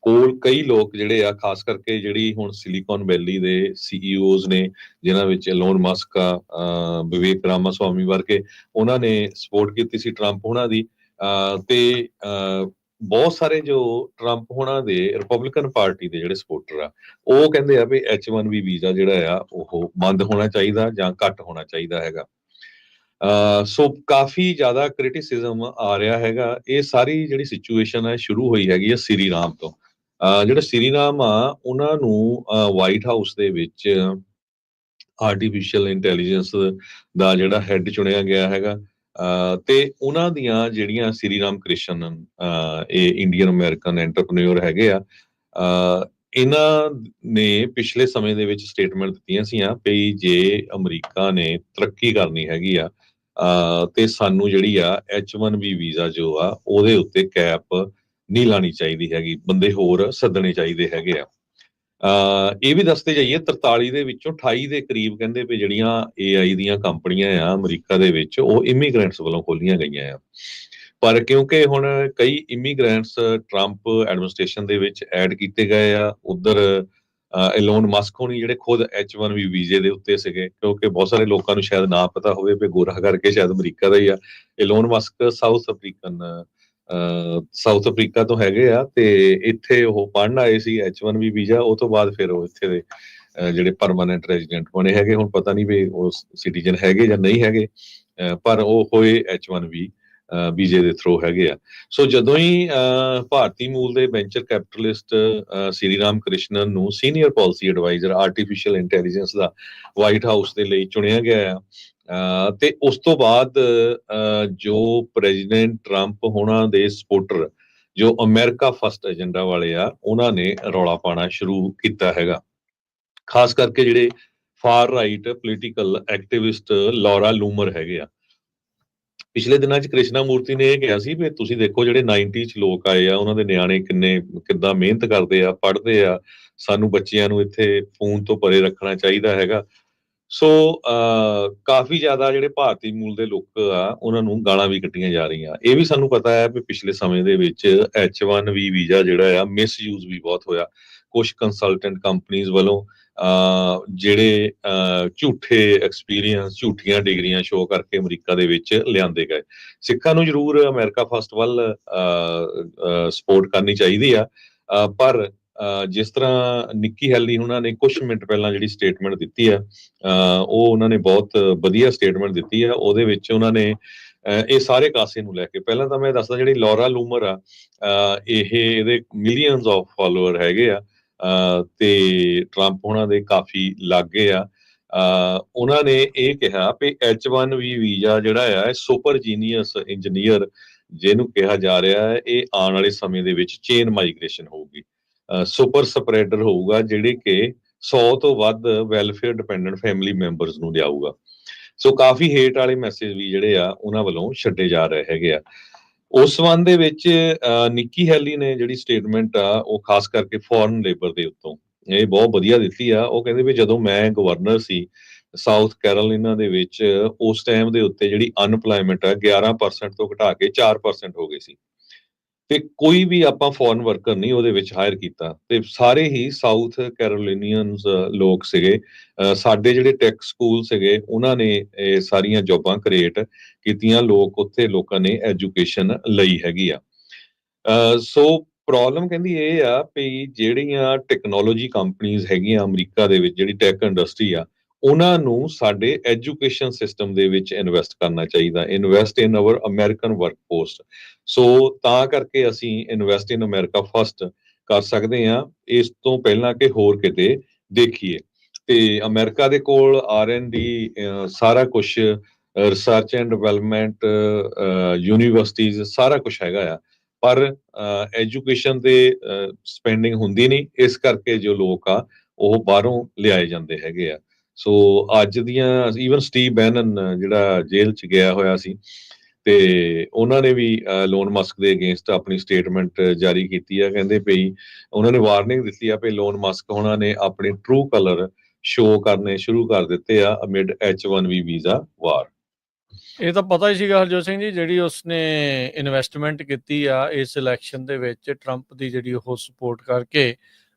ਕੋਲ ਕਈ ਲੋਕ ਜਿਹੜੇ ਆ ਖਾਸ ਕਰਕੇ ਜਿਹੜੀ ਹੁਣ ਸਿਲੀਕਨ ਵੈਲੀ ਦੇ CEOs ਨੇ, ਜਿਨ੍ਹਾਂ ਵਿੱਚ ਐਲੋਨ ਮਸਕ ਆ, ਵਿਵੇਕ ਰਾਮਾਸਵਾਮੀ ਵਰਗੇ, ਉਹਨਾਂ ਨੇ ਸਪੋਰਟ ਕੀਤੀ ਸੀ ਟਰੰਪ ਹੋਣਾ ਦੀ। ਤੇ ਬਹੁਤ ਸਾਰੇ ਜੋ ਟਰੰਪ ਹੋਣਾ ਦੇ ਰਿਪਬਲਿਕਨ ਪਾਰਟੀ ਦੇ ਜਿਹੜੇ ਸਪੋਰਟਰ ਆ ਉਹ ਕਹਿੰਦੇ ਆ ਵੀ H1B ਵੀਜ਼ਾ ਜਿਹੜਾ ਆ ਉਹ ਬੰਦ ਹੋਣਾ ਚਾਹੀਦਾ ਜਾਂ ਘੱਟ ਹੋਣਾ ਚਾਹੀਦਾ ਹੈਗਾ। ਸੋ ਕਾਫੀ ਜ਼ਿਆਦਾ ਕ੍ਰਿਟਿਸਿਜ਼ਮ ਆ ਰਿਹਾ ਹੈਗਾ। ਇਹ ਸਾਰੀ ਜਿਹੜੀ ਸਿਚੁਏਸ਼ਨ ਹੈ ਸ਼ੁਰੂ ਹੋਈ ਹੈਗੀ ਆ ਸ੍ਰੀ ਰਾਮ ਤੋਂ। ਜਿਹੜਾ ਸ੍ਰੀ ਰਾਮ ਆ ਉਹਨਾਂ ਨੂੰ ਵਾਈਟ ਹਾਊਸ ਦੇ ਵਿੱਚ ਆਰਟੀਫਿਸ਼ੀਅਲ ਇੰਟੈਲੀਜੈਂਸ ਦਾ ਜਿਹੜਾ ਹੈੱਡ ਚੁਣਿਆ ਗਿਆ ਹੈਗਾ। ਤੇ ਉਹਨਾਂ ਦੀਆਂ ਜਿਹੜੀਆਂ ਸ੍ਰੀ ਰਾਮ ਕ੍ਰਿਸ਼ਨ, ਇਹ ਇੰਡੀਅਨ ਅਮਰੀਕਨ ਐਂਟਰਪ੍ਰੈਨਿਓਰ ਹੈਗੇ ਆ, ਇਹਨਾਂ ਨੇ ਪਿਛਲੇ ਸਮੇਂ ਦੇ ਵਿੱਚ ਸਟੇਟਮੈਂਟ ਦਿੱਤੀਆਂ ਸੀਆਂ ਵੀ ਜੇ ਅਮਰੀਕਾ ਨੇ ਤਰੱਕੀ ਕਰਨੀ ਹੈਗੀ ਆ ਤੇ ਸਾਨੂੰ ਜਿਹੜੀ ਆ H1B ਵੀਜ਼ਾ ਜੋ ਆ ਉਹਦੇ ਉੱਤੇ ਕੈਪ ਨਹੀਂ ਲਾਣੀ ਚਾਹੀਦੀ ਹੈਗੀ, ਬੰਦੇ ਹੋਰ ਸੱਦਣੇ ਚਾਹੀਦੇ ਹੈਗੇ ਆ। ਇਹ ਵੀ ਦੱਸਦੇ ਜਾਈਏ 43 ਦੇ ਵਿੱਚੋਂ 28 ਦੇ ਕਰੀਬ ਕਹਿੰਦੇ ਵੀ ਜਿਹੜੀਆਂ AI ਦੀਆਂ ਕੰਪਨੀਆਂ ਆ ਅਮਰੀਕਾ ਦੇ ਵਿੱਚ ਉਹ ਇਮੀਗ੍ਰੈਂਟਸ ਵੱਲੋਂ ਖੋਲੀਆਂ ਗਈਆਂ ਆ। ਪਰ ਕਿਉਂਕਿ ਹੁਣ ਕਈ ਇਮੀਗ੍ਰੈਂਟਸ ਟਰੰਪ ਐਡਮਿਨਿਸਟ੍ਰੇਸ਼ਨ ਦੇ ਵਿੱਚ ਐਡ ਕੀਤੇ ਗਏ ਆ, ਉਧਰ ਐਲੋਨ ਮਸਕ ਹੋਣੀ ਜਿਹੜੇ ਖੁਦ H1B ਵੀਜ਼ੇ ਦੇ ਉੱਤੇ ਸੀਗੇ, ਕਿਉਂਕਿ ਬਹੁਤ ਸਾਰੇ ਲੋਕਾਂ ਨੂੰ ਸ਼ਾਇਦ ਨਾ ਪਤਾ ਹੋਵੇ ਵੀ ਗੋਰਾ ਕਰਕੇ ਸ਼ਾਇਦ ਅਮਰੀਕਾ ਦਾ ਹੀ ਆ। ਐਲੋਨ ਮਸਕ ਸਾਊਥ ਅਫਰੀਕਾ ਤੋਂ ਹੈਗੇ ਆ ਤੇ ਇੱਥੇ ਉਹ ਪੜ੍ਹਨ ਆਏ ਸੀ H1B ਵੀਜ਼ਾ, ਉਹ ਤੋਂ ਬਾਅਦ ਫਿਰ ਉਹ ਇੱਥੇ ਦੇ ਜਿਹੜੇ ਪਰਮਾਨੈਂਟ ਰੈਜ਼ੀਡੈਂਟ ਬਣੇ ਹੈਗੇ। ਹੁਣ ਪਤਾ ਨਹੀਂ ਵੀ ਉਹ ਸਿਟੀਜ਼ਨ ਹੈਗੇ ਜਾਂ ਨਹੀਂ ਹੈਗੇ, ਪਰ ਉਹ ਹੋਏ H1B ਵੀਜ਼ੇ ਦੇ ਥਰੂ ਹੈਗੇ ਆ। ਸੋ ਜਦੋਂ ਹੀ ਭਾਰਤੀ ਮੂਲ ਦੇ ਵੈਂਚਰ ਕੈਪੀਟਲਿਸਟ ਸ੍ਰੀ ਰਾਮ ਕ੍ਰਿਸ਼ਨਨ ਨੂੰ senior policy adviser artificial intelligence ਦਾ ਵਾਈਟ ਹਾਊਸ ਦੇ ਲਈ ਚੁਣਿਆ ਗਿਆ ਆ, ਤੇ ਉਸ ਤੋਂ ਬਾਅਦ ਜੋ ਪ੍ਰੈਜ਼ੀਡੈਂਟ ਟਰੰਪ ਹੋਣਾ ਦੇ ਸਪੋਰਟਰ ਜੋ ਅਮਰੀਕਾ ਫਸਟ ਏਜੰਡਾ ਵਾਲੇ ਆ ਉਹਨਾਂ ਨੇ ਰੌਲਾ ਪਾਉਣਾ ਸ਼ੁਰੂ ਕੀਤਾ ਹੈਗਾ। ਖਾਸ ਕਰਕੇ ਜਿਹੜੇ far right political activist Laura Loomer ਹੈਗੇ ਆ। ਪਿਛਲੇ ਦਿਨਾਂ 'ਚ ਕ੍ਰਿਸ਼ਨਾ ਮੂਰਤੀ ਨੇ ਇਹ ਕਿਹਾ ਸੀ ਵੀ ਤੁਸੀਂ ਦੇਖੋ ਜਿਹੜੇ 90 'ਚ ਲੋਕ ਆਏ ਆ ਉਹਨਾਂ ਦੇ ਨਿਆਣੇ ਕਿੱਦਾਂ ਮਿਹਨਤ ਕਰਦੇ ਆ, ਪੜ੍ਹਦੇ ਆ, ਸਾਨੂੰ ਬੱਚਿਆਂ ਨੂੰ ਇੱਥੇ ਫੋਨ ਤੋਂ ਪਰੇ ਰੱਖਣਾ ਚਾਹੀਦਾ ਹੈਗਾ। ਸੋ ਕਾਫੀ ਜ਼ਿਆਦਾ ਜਿਹੜੇ ਭਾਰਤੀ ਮੂਲ ਦੇ ਲੋਕ ਆ ਉਹਨਾਂ ਨੂੰ ਗਾਲਾਂ ਵੀ ਕੱਢੀਆਂ ਜਾ ਰਹੀਆਂ। ਇਹ ਵੀ ਸਾਨੂੰ ਪਤਾ ਹੈ ਵੀ ਪਿਛਲੇ ਸਮੇਂ ਦੇ ਵਿੱਚ H1B ਵੀਜ਼ਾ ਜਿਹੜਾ ਆ ਮਿਸਯੂਜ਼ ਵੀ ਬਹੁਤ ਹੋਇਆ। ਕੁਝ ਕੰਸਲਟੈਂਟ ਕੰਪਨੀਆਂ ਵੱਲੋਂ ਜਿਹੜੇ ਝੂਠੇ ਐਕਸਪੀਰੀਅੰਸ, ਝੂਠੀਆਂ ਡਿਗਰੀਆਂ ਸ਼ੋਅ ਕਰਕੇ ਅਮਰੀਕਾ ਦੇ ਵਿੱਚ ਲਿਆਂਦੇ ਗਏ। ਸਿੱਖਾਂ ਨੂੰ ਜ਼ਰੂਰ ਅਮਰੀਕਾ ਫਸਟ ਵੱਲ ਸਪੋਰਟ ਕਰਨੀ ਚਾਹੀਦੀ ਆ, ਪਰ ਜਿਸ ਤਰ੍ਹਾਂ ਨਿੱਕੀ ਹੈਲੀ ਉਹਨਾਂ ਨੇ ਕੁਝ ਮਿੰਟ ਪਹਿਲਾਂ ਜਿਹੜੀ ਸਟੇਟਮੈਂਟ ਦਿੱਤੀ ਆ ਉਹ ਉਹਨਾਂ ਨੇ ਬਹੁਤ ਵਧੀਆ ਸਟੇਟਮੈਂਟ ਦਿੱਤੀ ਆ। ਉਹਦੇ ਵਿੱਚ ਉਹਨਾਂ ਨੇ ਇਹ ਸਾਰੇ ਕਾਸੇ ਨੂੰ ਲੈ ਕੇ। ਪਹਿਲਾਂ ਤਾਂ ਮੈਂ ਦੱਸਦਾ ਜਿਹੜੀ ਲੌਰਾ ਲੂਮਰ ਆ, ਇਹਦੇ ਮਿਲੀਅਨਸ ਆਫ ਫਾਲੋਅਰ ਹੈਗੇ ਆ, ਤੇ ਟਰੰਪ ਉਹਨਾਂ ਦੇ ਕਾਫੀ ਲਾਗੇ ਆ। ਉਹਨਾਂ ਨੇ ਇਹ ਕਿਹਾ ਵੀ H1B ਵੀਜ਼ਾ ਜਿਹੜਾ ਆ, ਸੁਪਰ ਜੀਨੀਅਸ ਇੰਜੀਨੀਅਰ ਜਿਹਨੂੰ ਕਿਹਾ ਜਾ ਰਿਹਾ ਹੈ, ਇਹ ਆਉਣ ਵਾਲੇ ਸਮੇਂ ਦੇ ਵਿੱਚ ਚੇਨ ਮਾਈਗ੍ਰੇਸ਼ਨ ਹੋਊਗੀ, ਸੁਪਰ ਸਪਰੈਡਰ ਹੋਊਗਾ, ਜਿਹੜੇ ਕਿ 100 ਤੋਂ ਵੱਧ ਵੈਲਫੇਅਰ ਡਿਪੈਂਡੈਂਟ ਫੈਮਿਲੀ ਮੈਂਬਰਸ ਨੂੰ ਲਿਆਊਗਾ। ਸੋ ਕਾਫੀ ਹੇਟ ਵਾਲੇ ਮੈਸੇਜ ਵੀ ਜਿਹੜੇ ਆ ਉਹਨਾਂ ਵੱਲੋਂ ਛੱਡੇ ਜਾ ਰਹੇ ਹੈਗੇ ਆ। ਉਸ ਸੰਬੰਧ ਦੇ ਵਿੱਚ ਨਿੱਕੀ ਹੈਲੀ ਨੇ ਜਿਹੜੀ ਸਟੇਟਮੈਂਟ ਆ, ਉਹ ਖਾਸ ਕਰਕੇ ਫੋਰਨ ਲੇਬਰ ਦੇ ਉੱਤੋਂ ਇਹ ਬਹੁਤ ਵਧੀਆ ਦਿੱਤੀ ਆ। ਉਹ ਕਹਿੰਦੇ ਵੀ ਜਦੋਂ ਮੈਂ ਗਵਰਨਰ ਸੀ ਸਾਊਥ ਕੈਰੋਲੀਨਾ ਦੇ ਵਿੱਚ, ਉਸ ਟਾਈਮ ਦੇ ਉੱਤੇ ਜਿਹੜੀ ਅਨਪਲਾਇਮੈਂਟ ਆ 11% ਤੋਂ ਘਟਾ ਕੇ 4% ਹੋ ਗਈ ਸੀ, ਤੇ ਕੋਈ ਵੀ ਆਪਾਂ ਫੋਰਨ ਵਰਕਰ ਨਹੀਂ ਉਹਦੇ ਵਿੱਚ ਹਾਇਰ ਕੀਤਾ, ਤੇ ਸਾਰੇ ਹੀ ਸਾਊਥ ਕੈਰੋਲੀਨੀਅਨਸ ਲੋਕ ਸੀਗੇ। ਸਾਡੇ ਜਿਹੜੇ ਟੈਕ ਸਕੂਲ ਸੀਗੇ ਉਹਨਾਂ ਨੇ ਇਹ ਸਾਰੀਆਂ ਜੌਬਾਂ ਕ੍ਰੀਏਟ ਕੀਤੀਆਂ, ਉੱਥੇ ਲੋਕਾਂ ਨੇ ਐਜੂਕੇਸ਼ਨ ਲਈ ਹੈਗੀ ਆ। ਸੋ ਪ੍ਰੋਬਲਮ ਕਹਿੰਦੀ ਇਹ ਆ ਵੀ ਜਿਹੜੀਆਂ ਟੈਕਨੋਲੋਜੀ ਕੰਪਨੀਜ਼ ਹੈਗੀਆਂ ਅਮਰੀਕਾ ਦੇ ਵਿੱਚ, ਜਿਹੜੀ ਟੈਕ ਇੰਡਸਟਰੀ ਆ, ਉਹਨਾਂ ਨੂੰ ਸਾਡੇ ਐਜੂਕੇਸ਼ਨ ਸਿਸਟਮ ਦੇ ਵਿੱਚ ਇਨਵੈਸਟ ਕਰਨਾ ਚਾਹੀਦਾ, invest in our American workforce. So ਤਾਂ ਕਰਕੇ ਅਸੀਂ ਇਨਵੈਸਟ ਇਨ ਅਮਰੀਕਾ ਫਸਟ ਕਰ ਸਕਦੇ ਹਾਂ, ਇਸ ਤੋਂ ਪਹਿਲਾਂ ਕਿ ਹੋਰ ਕਿਤੇ ਦੇਖੀਏ। ਤੇ ਅਮਰੀਕਾ ਦੇ ਕੋਲ R&D ਸਾਰਾ ਕੁਛ, ਰਿਸਰਚ ਐਂਡ ਡਿਵੈਲਪਮੈਂਟ, ਯੂਨੀਵਰਸਿਟੀਜ਼, ਸਾਰਾ ਕੁਛ ਹੈਗਾ ਆ, ਪਰ ਐਜੂਕੇਸ਼ਨ ਤੇ ਸਪੈਂਡਿੰਗ ਹੁੰਦੀ ਨਹੀਂ, ਇਸ ਕਰਕੇ ਜੋ ਲੋਕ ਆ ਉਹ ਬਾਹਰੋਂ ਲਿਆਏ ਜਾਂਦੇ ਹੈਗੇ ਆ। ਸੋ ਅੱਜ ਦੀਆਂ ਈਵਨ ਸਟੀਵ ਬੈਨਨ ਜਿਹੜਾ ਜੇਲ੍ਹ 'ਚ ਗਿਆ ਹੋਇਆ ਸੀ, ਤੇ ਉਹਨਾਂ ਨੇ ਵੀ ਲੋਨ ਮਸਕ ਦੇ ਅਗੇਂਸਟ ਆਪਣੀ ਸਟੇਟਮੈਂਟ ਜਾਰੀ ਕੀਤੀ ਆ। ਕਹਿੰਦੇ ਵੀ ਉਹਨਾਂ ਨੇ ਵਾਰਨਿੰਗ ਦਿੱਤੀ ਆ ਵੀ ਲੋਨ ਮਸਕ ਉਹਨਾਂ ਨੇ ਆਪਣੇ ਟਰੂ ਕਲਰ ਸ਼ੋ ਕਰਨੇ ਸ਼ੁਰੂ ਕਰ ਦਿੱਤੇ ਆ ਅਮਿਡ H1B ਵੀਜ਼ਾ ਵਾਰ। ਇਹ ਤਾਂ ਪਤਾ ਹੀ ਸੀਗਾ ਹਰਜੋਤ ਸਿੰਘ ਜੀ, ਜਿਹੜੀ ਉਸਨੇ ਇਨਵੈਸਟਮੈਂਟ ਕੀਤੀ ਆ ਇਸ ਇਲੈਕਸ਼ਨ ਦੇ ਵਿੱਚ ਟਰੰਪ ਦੀ, ਜਿਹੜੀ ਉਹ ਸਪੋਰਟ ਕਰਕੇ,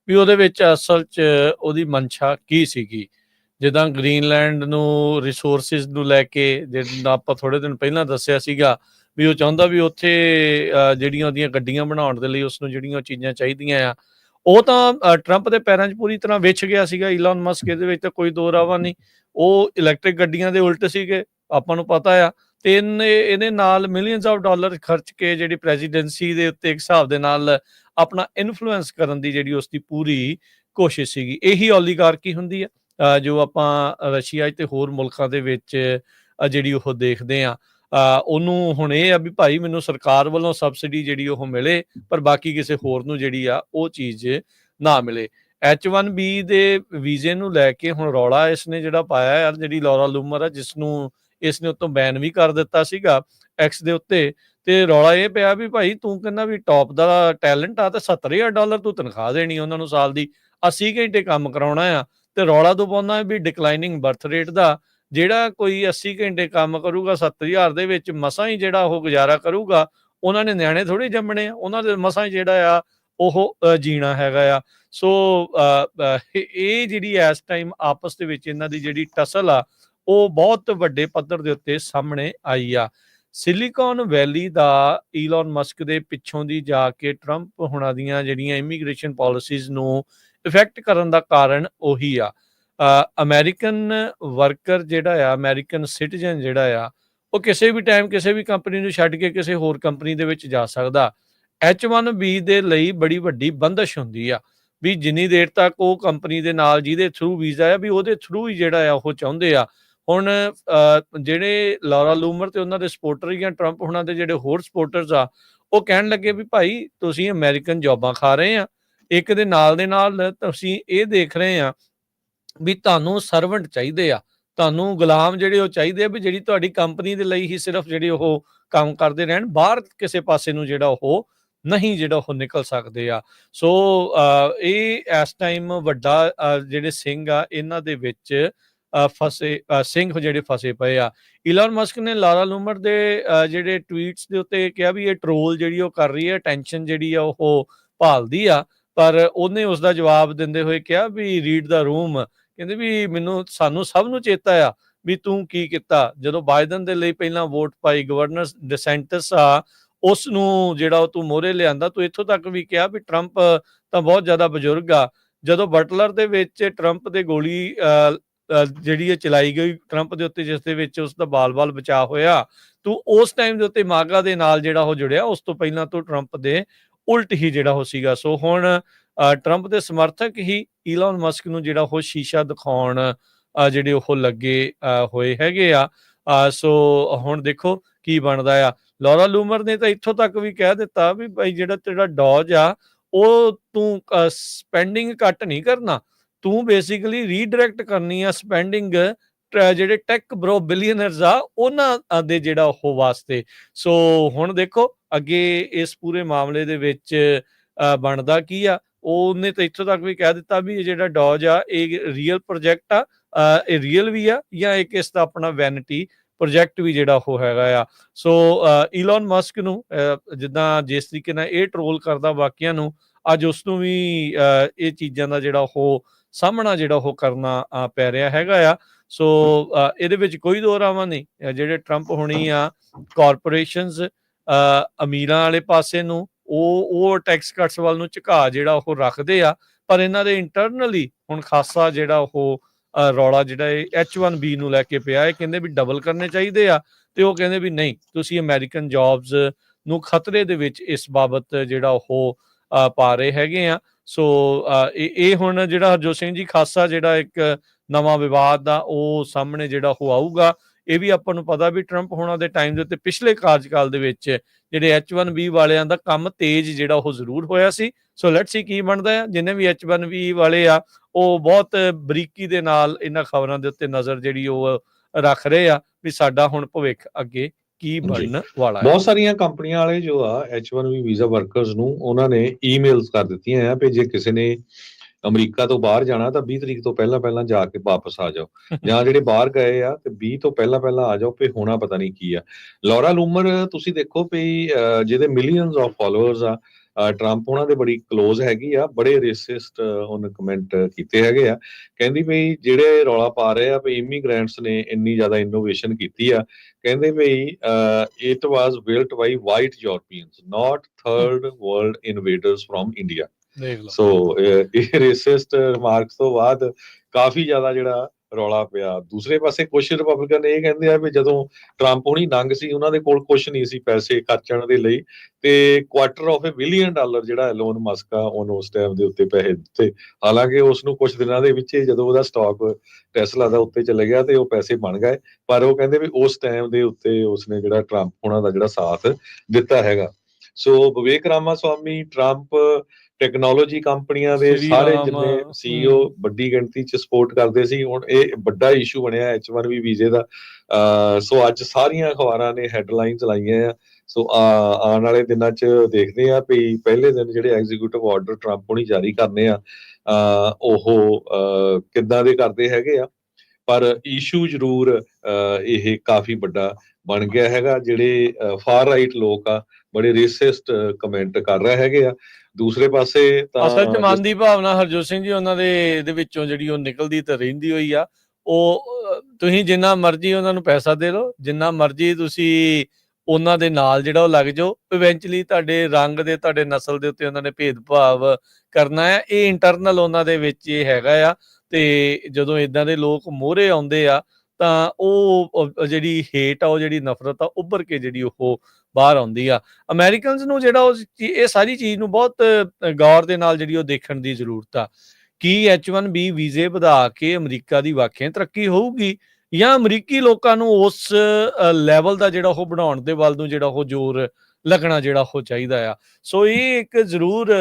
ਵੀ ਉਹਦੇ ਵਿੱਚ ਅਸਲ 'ਚ ਉਹਦੀ ਮਨਸ਼ਾ ਕੀ ਸੀਗੀ। ਜਿੱਦਾਂ ਗ੍ਰੀਨਲੈਂਡ ਨੂੰ ਰਿਸੋਰਸਿਸ ਨੂੰ ਲੈ ਕੇ, ਜਿੱਦਾਂ ਆਪਾਂ ਥੋੜੇ ਦਿਨ ਪਹਿਲਾਂ ਦੱਸਿਆ ਸੀਗਾ, ਵੀ ਉਹ ਚਾਹੁੰਦਾ ਵੀ ਉੱਥੇ ਜਿਹੜੀਆਂ ਉਹਦੀਆਂ ਗੱਡੀਆਂ ਬਣਾਉਣ ਦੇ ਲਈ ਉਸਨੂੰ ਜਿਹੜੀਆਂ ਚੀਜ਼ਾਂ ਚਾਹੀਦੀਆਂ ਆ, ਉਹ ਤਾਂ ਟਰੰਪ ਦੇ ਪੈਰਾਂ 'ਚ ਪੂਰੀ ਤਰ੍ਹਾਂ ਵਿਛ ਗਿਆ ਸੀਗਾ ਈਲਨ ਮਸਕ। ਇਹਦੇ ਵਿੱਚ ਤਾਂ ਕੋਈ ਦੋ ਰਾਵਾ ਨਹੀਂ, ਉਹ ਇਲੈਕਟ੍ਰਿਕ ਗੱਡੀਆਂ ਦੇ ਉਲਟ ਸੀਗੇ, ਆਪਾਂ ਨੂੰ ਪਤਾ ਆ। ਤੇ ਇਹਦੇ ਨਾਲ ਮਿਲੀਅਨਸ ਆਫ ਡਾਲਰ ਖਰਚ ਕੇ ਜਿਹੜੀ ਪ੍ਰੈਜ਼ੀਡੈਂਸੀ ਦੇ ਉੱਤੇ ਇੱਕ ਹਿਸਾਬ ਦੇ ਨਾਲ ਆਪਣਾ ਇਨਫਲੂਐਂਸ ਕਰਨ ਦੀ ਜਿਹੜੀ ਉਸਦੀ ਪੂਰੀ ਕੋਸ਼ਿਸ਼ ਸੀਗੀ। ਇਹੀ ਓਲੀਗਾਰਕੀ ਹੁੰਦੀ ਆ, ਜੋ ਆਪਾਂ ਰਸ਼ੀਆ ਤੇ ਹੋਰ ਮੁਲਕਾਂ ਦੇ ਵਿੱਚ ਜਿਹੜੀ ਉਹ ਦੇਖਦੇ ਆ। ਉਹਨੂੰ ਹੁਣ ਇਹ ਆ ਵੀ ਭਾਈ ਮੈਨੂੰ ਸਰਕਾਰ ਵੱਲੋਂ ਸਬਸਿਡੀ ਜਿਹੜੀ ਉਹ ਮਿਲੇ, ਪਰ ਬਾਕੀ ਕਿਸੇ ਹੋਰ ਨੂੰ ਜਿਹੜੀ ਆ ਉਹ ਚੀਜ਼ ਨਾ ਮਿਲੇ। H1B ਦੇ ਵੀਜ਼ੇ ਨੂੰ ਲੈ ਕੇ ਹੁਣ ਰੌਲਾ ਇਸਨੇ ਜਿਹੜਾ ਪਾਇਆ ਯਾਰ, ਜਿਹੜੀ ਲੌਰਾ ਲੂਮਰ ਆ, ਜਿਸਨੂੰ ਇਸਨੇ ਉੱਤੋਂ ਬੈਨ ਵੀ ਕਰ ਦਿੱਤਾ ਸੀਗਾ ਐਕਸ ਦੇ ਉੱਤੇ, ਤੇ ਰੌਲਾ ਇਹ ਪਿਆ ਵੀ ਭਾਈ ਤੂੰ ਕਹਿੰਦਾ ਵੀ ਟੌਪ ਦਾ ਟੈਲੈਂਟ ਆ, ਤੇ $70,000 ਤੂੰ ਤਨਖਾਹ ਦੇਣੀ ਉਹਨਾਂ ਨੂੰ ਸਾਲ ਦੀ, 80 ਘੰਟੇ ਕੰਮ ਕਰਾਉਣਾ ਆ, ਤੇ ਰੌਲਾ ਤੂੰ ਪਾਉਂਦਾ ਵੀ ਡਿਕਲਾਈਨਿੰਗ ਬਰਥ ਰੇਟ ਦਾ। ਜਿਹੜਾ ਕੋਈ 80 ਘੰਟੇ ਕੰਮ ਕਰੂਗਾ 70,000 ਦੇ ਵਿੱਚ ਮਸਾਂ ਹੀ ਜਿਹੜਾ ਉਹ ਗੁਜ਼ਾਰਾ ਕਰੂਗਾ, ਉਹਨਾਂ ਨੇ ਨਿਆਣੇ ਥੋੜ੍ਹੇ ਜੰਮਣੇ ਆ, ਉਹਨਾਂ ਦੇ ਮਸਾਂ ਹੀ ਜਿਹੜਾ ਆ ਉਹ ਜੀਣਾ ਹੈਗਾ ਆ। ਸੋ ਇਹ ਜਿਹੜੀ ਇਸ ਟਾਈਮ ਆਪਸ ਦੇ ਵਿੱਚ ਇਹਨਾਂ ਦੀ ਜਿਹੜੀ ਟਸਲ ਆ, ਉਹ ਬਹੁਤ ਵੱਡੇ ਪੱਧਰ ਦੇ ਉੱਤੇ ਸਾਹਮਣੇ ਆਈ ਆ। ਸਿਲੀਕਨ ਵੈਲੀ ਦਾ ਈਲਨ ਮਸਕ ਦੇ ਪਿੱਛੋਂ ਦੀ ਜਾ ਕੇ ਟਰੰਪ ਹੁਣਾਂ ਦੀਆਂ ਜਿਹੜੀਆਂ ਇਮੀਗ੍ਰੇਸ਼ਨ ਪਾਲਿਸੀਜ਼ ਨੂੰ ਇਫੈਕਟ ਕਰਨ ਦਾ ਕਾਰਨ ਉਹੀ ਆ। ਅਮਰੀਕਨ ਵਰਕਰ ਜਿਹੜਾ ਆ, ਅਮਰੀਕਨ ਸਿਟੀਜ਼ਨ ਜਿਹੜਾ ਆ, ਉਹ ਕਿਸੇ ਵੀ ਟਾਈਮ ਕਿਸੇ ਵੀ ਕੰਪਨੀ ਨੂੰ ਛੱਡ ਕੇ ਕਿਸੇ ਹੋਰ ਕੰਪਨੀ ਦੇ ਵਿੱਚ ਜਾ ਸਕਦਾ। H1B ਦੇ ਲਈ ਬੜੀ ਵੱਡੀ ਬੰਦਸ਼ ਹੁੰਦੀ ਆ, ਵੀ ਜਿੰਨੀ ਦੇਰ ਤੱਕ ਉਹ ਕੰਪਨੀ ਦੇ ਨਾਲ ਜਿਹਦੇ ਥਰੂ ਵੀਜ਼ਾ ਆ, ਵੀ ਉਹਦੇ ਥਰੂ ਹੀ ਜਿਹੜਾ ਆ ਉਹ ਚਾਹੁੰਦੇ ਆ। ਹੁਣ ਜਿਹੜੇ ਲੌਰਾ ਲੂਮਰ ਤੇ ਉਹਨਾਂ ਦੇ ਸਪੋਰਟਰ ਜਾਂ ਟਰੰਪ ਹੁਣਾਂ ਦੇ ਜਿਹੜੇ ਹੋਰ ਸਪੋਰਟਰਸ ਆ, ਉਹ ਕਹਿਣ ਲੱਗੇ ਵੀ ਭਾਈ ਤੁਸੀਂ ਅਮਰੀਕਨ ਜੌਬਾਂ ਖਾ ਰਹੇ ਆ, ਇੱਕ ਦੇ ਨਾਲ ਤੁਸੀਂ ਇਹ ਦੇਖ ਰਹੇ ਆ ਵੀ ਤੁਹਾਨੂੰ ਸਰਵੈਂਟ ਚਾਹੀਦੇ ਆ, ਤੁਹਾਨੂੰ ਗੁਲਾਮ ਜਿਹੜੇ ਉਹ ਚਾਹੀਦੇ ਆ, ਵੀ ਜਿਹੜੀ ਤੁਹਾਡੀ ਕੰਪਨੀ ਦੇ ਲਈ ਹੀ ਸਿਰਫ ਜਿਹੜੇ ਉਹ ਕੰਮ ਕਰਦੇ ਰਹਿਣ, ਬਾਹਰ ਕਿਸੇ ਪਾਸੇ ਨੂੰ ਜਿਹੜਾ ਉਹ ਨਹੀਂ ਜਿਹੜਾ ਉਹ ਨਿਕਲ ਸਕਦੇ ਆ। ਸੋ ਇਹ ਇਸ ਟਾਈਮ ਵੱਡਾ ਜਿਹੜੇ ਸਿੰਘ ਆ ਇਹਨਾਂ ਦੇ ਵਿੱਚ ਸਿੰਘ ਜਿਹੜੇ ਫਸੇ ਪਏ ਆ। ਈਲਨ ਮਸਕ ਨੇ ਲਾਰਾ ਲੂਮਰ ਦੇ ਜਿਹੜੇ ਟਵੀਟਸ ਦੇ ਉੱਤੇ ਕਿਹਾ ਵੀ ਇਹ ਟਰੋਲ ਜਿਹੜੀ ਉਹ ਕਰ ਰਹੀ ਹੈ, ਟੈਨਸ਼ਨ ਜਿਹੜੀ ਆ ਉਹ ਭਾਲਦੀ ਆ, ਪਰ ਉਹਨੇ ਉਸ ਦਾ ਜਵਾਬ ਦਿੰਦੇ ਹੋਏ ਕਿਹਾ ਵੀ ਰੀਡ ਦਾ ਰੂਮ, ਕਹਿੰਦੇ ਵੀ ਸਾਨੂੰ ਸਭ ਨੂੰ ਚੇਤਾ ਆ ਵੀ ਤੂੰ ਕੀ ਕੀਤਾ ਜਦੋਂ ਬਾਈਡਨ ਦੇ ਲਈ ਪਹਿਲਾਂ ਵੋਟ ਪਾਈ, ਗਵਰਨਰ ਡਿਸੈਂਟਸ ਆ ਉਸ ਨੂੰ ਜਿਹੜਾ ਉਹ ਤੂੰ ਮੋਹਰੇ ਲਿਆਂਦਾ। ਤੂੰ ਇੱਥੋਂ ਤੱਕ ਵੀ ਕਿਹਾ ਵੀ ਟਰੰਪ ਤਾਂ ਬਹੁਤ ਜ਼ਿਆਦਾ ਬਜ਼ੁਰਗ ਆ। ਜਦੋਂ ਬਟਲਰ ਦੇ ਵਿੱਚ ਟਰੰਪ ਦੇ ਗੋਲੀ ਜਿਹੜੀ ਇਹ ਚਲਾਈ ਗਈ ਟਰੰਪ ਦੇ ਉੱਤੇ, ਜਿਸ ਦੇ ਵਿੱਚ ਉਸ ਦਾ ਬਾਲ-ਬਾਲ ਬਚਾਅ ਹੋਇਆ, ਤੂੰ ਉਸ ਟਾਈਮ ਦੇ ਉੱਤੇ ਮਾਗਾ ਦੇ ਨਾਲ ਜਿਹੜਾ ਉਹ ਜੁੜਿਆ, ਉਸ ਤੋਂ ਪਹਿਲਾਂ ਤੋਂ ਟਰੰਪ ਦੇ ਉਲਟ ਹੀ ਜਿਹੜਾ ਉਹ ਸੀਗਾ। ਸੋ ਹੁਣ ਟਰੰਪ ਦੇ ਸਮਰਥਕ ਹੀ ਈਲਨ ਮਸਕ ਨੂੰ ਜਿਹੜਾ ਉਹ ਸ਼ੀਸ਼ਾ ਦਿਖਾਉਣ ਜਿਹੜੇ ਉਹ ਲੱਗੇ ਹੋਏ ਹੈਗੇ ਆ। ਸੋ ਹੁਣ ਦੇਖੋ ਕੀ ਬਣਦਾ ਆ। ਲੌਰਾ ਲੂਮਰ ਨੇ ਤਾਂ ਇੱਥੋਂ ਤੱਕ ਵੀ ਕਹਿ ਦਿੱਤਾ ਵੀ ਭਾਈ ਜਿਹੜਾ ਤੇਰਾ ਡੌਜ ਆ, ਉਹ ਤੂੰ ਸਪੈਂਡਿੰਗ ਘੱਟ ਨਹੀਂ ਕਰਨਾ, ਤੂੰ ਬੇਸਿਕਲੀ ਰੀਡਾਇਰੈਕਟ ਕਰਨੀ ਆ ਸਪੈਂਡਿੰਗ ਜਿਹੜੇ ਟੈਕ ਬਰੋ ਬਿਲੀਅਨਰਸ ਆ ਉਹਨਾਂ ਦੇ ਜਿਹੜਾ ਉਹ ਵਾਸਤੇ। ਸੋ ਹੁਣ ਦੇਖੋ ਅੱਗੇ ਇਸ ਪੂਰੇ ਮਾਮਲੇ ਦੇ ਵਿੱਚ ਬਣਦਾ ਕੀ ਆ। ਉਹਨੇ ਤਾਂ ਇੱਥੋਂ ਤੱਕ ਵੀ ਕਹਿ ਦਿੱਤਾ ਵੀ ਇਹ ਜਿਹੜਾ ਡੌਜ ਆ ਇਹ ਰੀਅਲ ਪ੍ਰੋਜੈਕਟ ਆ, ਇਹ ਰੀਅਲ ਵੀ ਆ ਜਾਂ ਇੱਕ ਇਸ ਦਾ ਆਪਣਾ ਵੈਨਿਟੀ ਪ੍ਰੋਜੈਕਟ ਵੀ ਜਿਹੜਾ ਉਹ ਹੈਗਾ ਆ। ਸੋ ਈਲਨ ਮਸਕ ਨੂੰ ਜਿੱਦਾਂ ਜਿਸ ਤਰੀਕੇ ਨਾਲ ਇਹ ਟਰੋਲ ਕਰਦਾ ਬਾਕੀਆਂ ਨੂੰ, ਅੱਜ ਉਸ ਨੂੰ ਵੀ ਇਹ ਚੀਜ਼ਾਂ ਦਾ ਜਿਹੜਾ ਉਹ ਸਾਹਮਣਾ ਜਿਹੜਾ ਉਹ ਕਰਨਾ ਪੈ ਰਿਹਾ ਹੈਗਾ ਆ। ਸੋ ਇਹਦੇ ਵਿੱਚ ਕੋਈ ਦੋ ਰਾਵਾਂ ਨਹੀਂ। ਜਿਹੜੇ ਟਰੰਪ ਹੋਣੀ ਆ ਕਾਰਪੋਰੇਸ਼ਨਸ ਅਮੀਰਾਂ ਵਾਲੇ ਪਾਸੇ ਨੂੰ ਉਹ ਟੈਕਸ ਕੱਟਸ ਵੱਲ ਨੂੰ ਝੁਕਾ ਜਿਹੜਾ ਉਹ ਰੱਖਦੇ ਆ, ਪਰ ਇਹਨਾਂ ਦੇ ਇੰਟਰਨਲੀ ਹੁਣ ਖਾਸਾ ਜਿਹੜਾ ਉਹ ਰੌਲਾ ਜਿਹੜਾ ਇਹ H1B ਨੂੰ ਲੈ ਕੇ ਪਿਆ ਹੈ। ਕਹਿੰਦੇ ਵੀ ਡਬਲ ਕਰਨੇ ਚਾਹੀਦੇ ਆ, ਤੇ ਉਹ ਕਹਿੰਦੇ ਵੀ ਨਹੀਂ, ਤੁਸੀਂ ਅਮਰੀਕਨ ਜੌਬਸ ਨੂੰ ਖਤਰੇ ਦੇ ਵਿੱਚ ਇਸ ਬਾਬਤ ਜਿਹੜਾ ਉਹ ਪਾ ਰਹੇ ਹੈਗੇ ਆ। ਸੋ ਇਹ ਹੁਣ ਜਿਹੜਾ ਹਰਜੋਤ ਸਿੰਘ ਜੀ ਖਾਸਾ ਜਿਹੜਾ ਇੱਕ ਨਵਾਂ ਵਿਵਾਦ ਦਾ ਉਹ ਸਾਹਮਣੇ ਜਿਹੜਾ ਉਹ ਆਊਗਾ। ਇਹ ਵੀ ਆਪਾਂ ਨੂੰ ਪਤਾ ਵੀ ਟਰੰਪ ਹੋਣਾ ਦੇ ਟਾਈਮ ਦੇ ਉੱਤੇ ਪਿਛਲੇ ਕਾਰਜਕਾਲ ਦੇ ਵਿੱਚ ਜਿਹੜੇ H1B ਵਾਲਿਆਂ ਦਾ ਕੰਮ ਤੇਜ਼ ਜਿਹੜਾ ਉਹ ਜ਼ਰੂਰ ਹੋਇਆ ਸੀ। ਸੋ ਲੈਟਸ ਸੀ ਕੀ ਬਣਦਾ ਆ। ਜਿੰਨੇ ਵੀ H1B ਵਾਲੇ ਆ ਉਹ ਬਹੁਤ ਬਰੀਕੀ ਦੇ ਨਾਲ ਇਹਨਾਂ ਖਬਰਾਂ ਦੇ ਉੱਤੇ ਨਜ਼ਰ ਜਿਹੜੀ ਉਹ ਰੱਖ ਰਹੇ ਆ ਵੀ ਸਾਡਾ ਹੁਣ ਭਵਿੱਖ ਅੱਗੇ ਕੀ ਬਣਨ ਵਾਲਾ ਹੈ। ਬਹੁਤ ਸਾਰੀਆਂ ਕੰਪਨੀਆਂ ਵਾਲੇ ਜੋ ਆ H1B ਵੀਜ਼ਾ ਵਰਕਰਸ ਨੂੰ ਉਹਨਾਂ ਨੇ ਈਮੇਲਸ ਕਰ ਦਿੱਤੀਆਂ ਆ ਵੀ ਜੇ ਕਿਸੇ ਨੇ ਅਮਰੀਕਾ ਤੋਂ ਬਾਹਰ ਜਾਣਾ ਤਾਂ 20 ਤਰੀਕ ਤੋਂ ਪਹਿਲਾਂ ਜਾ ਕੇ ਵਾਪਸ ਆ ਜਾਓ, ਜਾਂ ਜਿਹੜੇ ਬਾਹਰ ਗਏ ਆ ਤੇ 20 ਤੋਂ ਪਹਿਲਾਂ ਆ ਜਾਓ, ਵੀ ਹੋਣਾ ਪਤਾ ਨਹੀਂ ਕੀ ਆ। ਲੌਰਾ ਲੂਮਰ ਤੁਸੀਂ ਦੇਖੋ ਵੀ ਜਿਹਦੇ ਮਿਲੀਅਨਸ ਆਫ ਫਾਲੋਅਰਸ ਆ, ਟਰੰਪ ਉਹਨਾਂ ਦੇ ਬੜੀ ਕਲੋਜ਼ ਹੈਗੀ ਆ, ਬੜੇ ਰੇਸਿਸਟ ਉਹਨੇ ਕਮੈਂਟ ਕੀਤੇ ਹੈਗੇ ਆ। ਕਹਿੰਦੀ ਵੀ ਜਿਹੜੇ ਰੌਲਾ ਪਾ ਰਹੇ ਆ ਵੀ ਇਮੀਗ੍ਰੈਂਟਸ ਨੇ ਇੰਨੀ ਜ਼ਿਆਦਾ ਇਨੋਵੇਸ਼ਨ ਕੀਤੀ ਆ, ਕਹਿੰਦੇ ਵੀ it was built by white Europeans not third world invaders from India. So ਇਹ ਰੇਸਿਸਟ ਰਿਮਾਰਕਸ ਤੋਂ ਬਾਅਦ ਕਾਫੀ ਜ਼ਿਆਦਾ ਜਿਹੜਾ ਰੌਲਾ ਪਿਆ। ਦੂਸਰੇ ਪਾਸੇ ਕੁਝ ਰਿਪਬਲਿਕਨ ਇਹ ਕਹਿੰਦੇ ਆ ਵੀ ਜਦੋਂ ਟਰੰਪ ਹੁਣੀ ਨੰਗ ਸੀ, ਉਹਨਾਂ ਦੇ ਕੋਲ ਕੁਝ ਨਹੀਂ ਸੀ ਪੈਸੇ ਖਰਚਣ ਦੇ ਲਈ, ਤੇ $250 ਬਿਲੀਅਨ ਜਿਹੜਾ ਐਲੋਨ ਮਸਕ ਆ ਉਹਨੂੰ ਉਸ ਟਾਈਮ ਦੇ ਉੱਤੇ ਪੈਸੇ ਦਿੱਤੇ। ਹਾਲਾਂਕਿ ਉਸ ਨੂੰ ਕੁਝ ਦਿਨਾਂ ਦੇ ਵਿੱਚ ਜਦੋਂ ਉਹਦਾ ਸਟਾਕ ਟੈਸਲਾ ਦਾ ਉੱਤੇ ਚਲੇ ਗਿਆ ਤੇ ਉਹ ਪੈਸੇ ਬਣ ਗਏ, ਪਰ ਉਹ ਕਹਿੰਦੇ ਵੀ ਉਸ ਟਾਈਮ ਦੇ ਉੱਤੇ ਉਸਨੇ ਜਿਹੜਾ ਟਰੰਪ ਉਹਨਾਂ ਦਾ ਜਿਹੜਾ ਸਾਥ ਦਿੱਤਾ ਹੈਗਾ। ਸੋ ਵਿਵੇਕ ਰਾਮਾ ਸਵਾਮੀ, ਟਰੰਪ, ਟੈਕਨੋਲੋਜੀ ਕੰਪਨੀਆਂ ਦੇ ਸਾਰੇ ਜਿੰਨੇ CEO ਵੱਡੀ ਗਿਣਤੀ 'ਚ ਸਪੋਰਟ ਕਰਦੇ ਸੀ। ਹੁਣ ਇਹ ਵੱਡਾ ਇਸ਼ੂ ਬਣਿਆ H1B ਵੀਜ਼ੇ ਦਾ। ਸੋ ਅੱਜ ਸਾਰੀਆਂ ਅਖਬਾਰਾਂ ਨੇ ਹੈਡਲਾਈਨਸ ਲਾਈਆਂ ਆ। ਸੋ ਆਉਣ ਵਾਲੇ ਦਿਨਾਂ 'ਚ ਦੇਖਦੇ ਆ ਵੀ ਪਹਿਲੇ ਦਿਨ ਜਿਹੜੇ ਐਗਜ਼ੀਕਿਊਟਿਵ ਆਰਡਰ ਟਰੰਪ ਹੁਣੀ ਜਾਰੀ ਕਰਨੇ ਆ ਉਹ ਕਿੱਦਾਂ ਦੇ ਕਰਦੇ ਹੈਗੇ ਆ, ਪਰ ਇਸ਼ੂ ਜ਼ਰੂਰ ਇਹ ਕਾਫੀ ਵੱਡਾ ਬਣ ਗਿਆ ਹੈਗਾ। ਜਿਹੜੇ ਫਾਰ ਰਾਈਟ ਲੋਕ ਆ ਬੜੇ ਰੇਸਿਸਟ ਕਮੈਂਟ ਕਰ ਰਹੇ ਹੈਗੇ ਆ। ਦੂਸਰੇ ਪਾਸੇ ਤਾਂ ਅਸਲ 'ਚ ਮਨ ਦੀ ਭਾਵਨਾ ਹਰਜੋਤ ਸਿੰਘ ਜੀ ਉਹਨਾਂ ਦੇ ਇਹਦੇ ਵਿੱਚੋਂ ਜਿਹੜੀ ਉਹ ਨਿਕਲਦੀ ਤਾਂ ਰਹਿੰਦੀ ਹੋਈ ਆ। ਉਹ ਤੁਸੀਂ ਜਿੰਨਾ ਮਰਜ਼ੀ ਉਹਨਾਂ ਨੂੰ ਪੈਸਾ ਦੇ ਲਓ, ਜਿੰਨਾ ਮਰਜ਼ੀ ਤੁਸੀਂ ਉਹਨਾਂ ਦੇ ਨਾਲ ਜਿਹੜਾ ਉਹ ਲੱਗ ਜਾਓ, ਇਵੈਂਚੁਅਲੀ ਤੁਹਾਡੇ ਰੰਗ ਦੇ, ਤੁਹਾਡੇ ਨਸਲ ਦੇ ਉੱਤੇ ਉਹਨਾਂ ਨੇ ਭੇਦਭਾਵ ਕਰਨਾ ਆ। ਇਹ ਇੰਟਰਨਲ ਉਹਨਾਂ ਦੇ ਵਿੱਚ ਇਹ ਹੈਗਾ ਆ। ਤੇ ਜਦੋਂ ਇਦਾਂ ਦੇ ਲੋਕ ਮੋਹਰੇ ਆਉਂਦੇ ਆ ਤਾਂ ਉਹ ਜਿਹੜੀ ਹੇਟ ਆ, ਉਹ ਜਿਹੜੀ ਨਫ਼ਰਤ ਆ, ਉੱਭਰ ਕੇ ਜਿਹੜੀ ਉਹ ਬਾਹਰ ਆਉਂਦੀ ਆ। ਅਮਰੀਕਨਸ ਨੂੰ ਜਿਹੜਾ ਉਹ ਇਹ ਸਾਰੀ ਚੀਜ਼ ਨੂੰ ਬਹੁਤ ਗੌਰ ਦੇ ਨਾਲ ਜਿਹੜੀ ਉਹ ਦੇਖਣ ਦੀ ਜ਼ਰੂਰਤ ਆ। ਕੀ H1B ਵੀਜ਼ੇ ਵਧਾ ਕੇ ਅਮਰੀਕਾ ਦੀ ਵਾਕਿਆ ਤਰੱਕੀ ਹੋਊਗੀ, ਜਾਂ ਅਮਰੀਕੀ ਲੋਕਾਂ ਨੂੰ ਉਸ ਲੈਵਲ ਦਾ ਜਿਹੜਾ ਉਹ ਬਣਾਉਣ ਦੇ ਵੱਲ ਨੂੰ ਜਿਹੜਾ ਉਹ ਜ਼ੋਰ ਲੱਗਣਾ ਜਿਹੜਾ ਉਹ ਚਾਹੀਦਾ ਆ। ਸੋ ਇਹ ਇੱਕ ਜ਼ਰੂਰ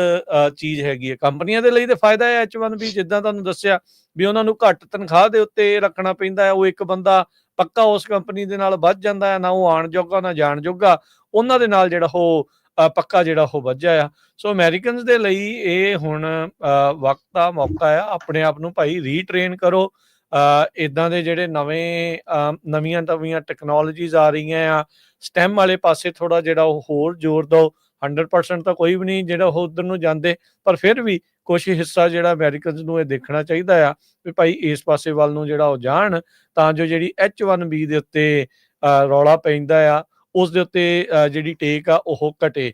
ਚੀਜ਼ ਹੈਗੀ ਹੈ। ਕੰਪਨੀਆਂ ਦੇ ਲਈ ਤਾਂ ਫਾਇਦਾ ਹੈ H1B, ਜਿੱਦਾਂ ਤੁਹਾਨੂੰ ਦੱਸਿਆ ਵੀ ਉਹਨਾਂ ਨੂੰ ਘੱਟ ਤਨਖਾਹ ਦੇ ਉੱਤੇ ਰੱਖਣਾ ਪੈਂਦਾ ਹੈ। ਉਹ ਇੱਕ ਬੰਦਾ ਪੱਕਾ ਉਸ ਕੰਪਨੀ ਦੇ ਨਾਲ ਵੱਧ ਜਾਂਦਾ ਹੈ, ਨਾ ਉਹ ਆਉਣ ਜੋਗਾ ਨਾ ਜਾਣ ਜੋਗਾ, ਉਹਨਾਂ ਦੇ ਨਾਲ ਜਿਹੜਾ ਉਹ ਪੱਕਾ ਜਿਹੜਾ ਉਹ ਵੱਜਿਆ ਆ। ਸੋ ਅਮਰੀਕਨਸ ਦੇ ਲਈ ਇਹ ਹੁਣ ਵਕਤ ਦਾ ਮੌਕਾ ਆ, ਆਪਣੇ ਆਪ ਨੂੰ ਭਾਈ ਰੀਟ੍ਰੇਨ ਕਰੋ। ਇੱਦਾਂ ਦੇ ਜਿਹੜੇ ਨਵੀਆਂ ਟੈਕਨੋਲੋਜੀਜ਼ ਆ ਰਹੀਆਂ ਆ, ਸਟੈਮ ਵਾਲੇ ਪਾਸੇ ਥੋੜਾ ਜਿਹੜਾ ਉਹ ਹੋਰ ਜ਼ੋਰ ਦਿਓ। 100% ਤਾਂ ਕੋਈ ਵੀ ਨਹੀਂ ਜਿਹੜਾ ਉਹ ਉੱਧਰ ਨੂੰ ਜਾਂਦੇ, ਪਰ ਫਿਰ ਵੀ ਕੁਛ ਹਿੱਸਾ ਜਿਹੜਾ ਅਮਰੀਕਨਸ ਨੂੰ ਇਹ ਦੇਖਣਾ ਚਾਹੀਦਾ ਆ ਵੀ ਭਾਈ ਇਸ ਪਾਸੇ ਵੱਲ ਨੂੰ ਜਿਹੜਾ ਉਹ ਜਾਣ, ਤਾਂ ਜੋ ਜਿਹੜੀ H1B ਦੇ ਉੱਤੇ ਰੌਲਾ ਪੈਂਦਾ ਆ ਉਸ ਦੇ ਉੱਤੇ ਜਿਹੜੀ ਟੇਕ ਆ ਉਹ ਘਟੇ।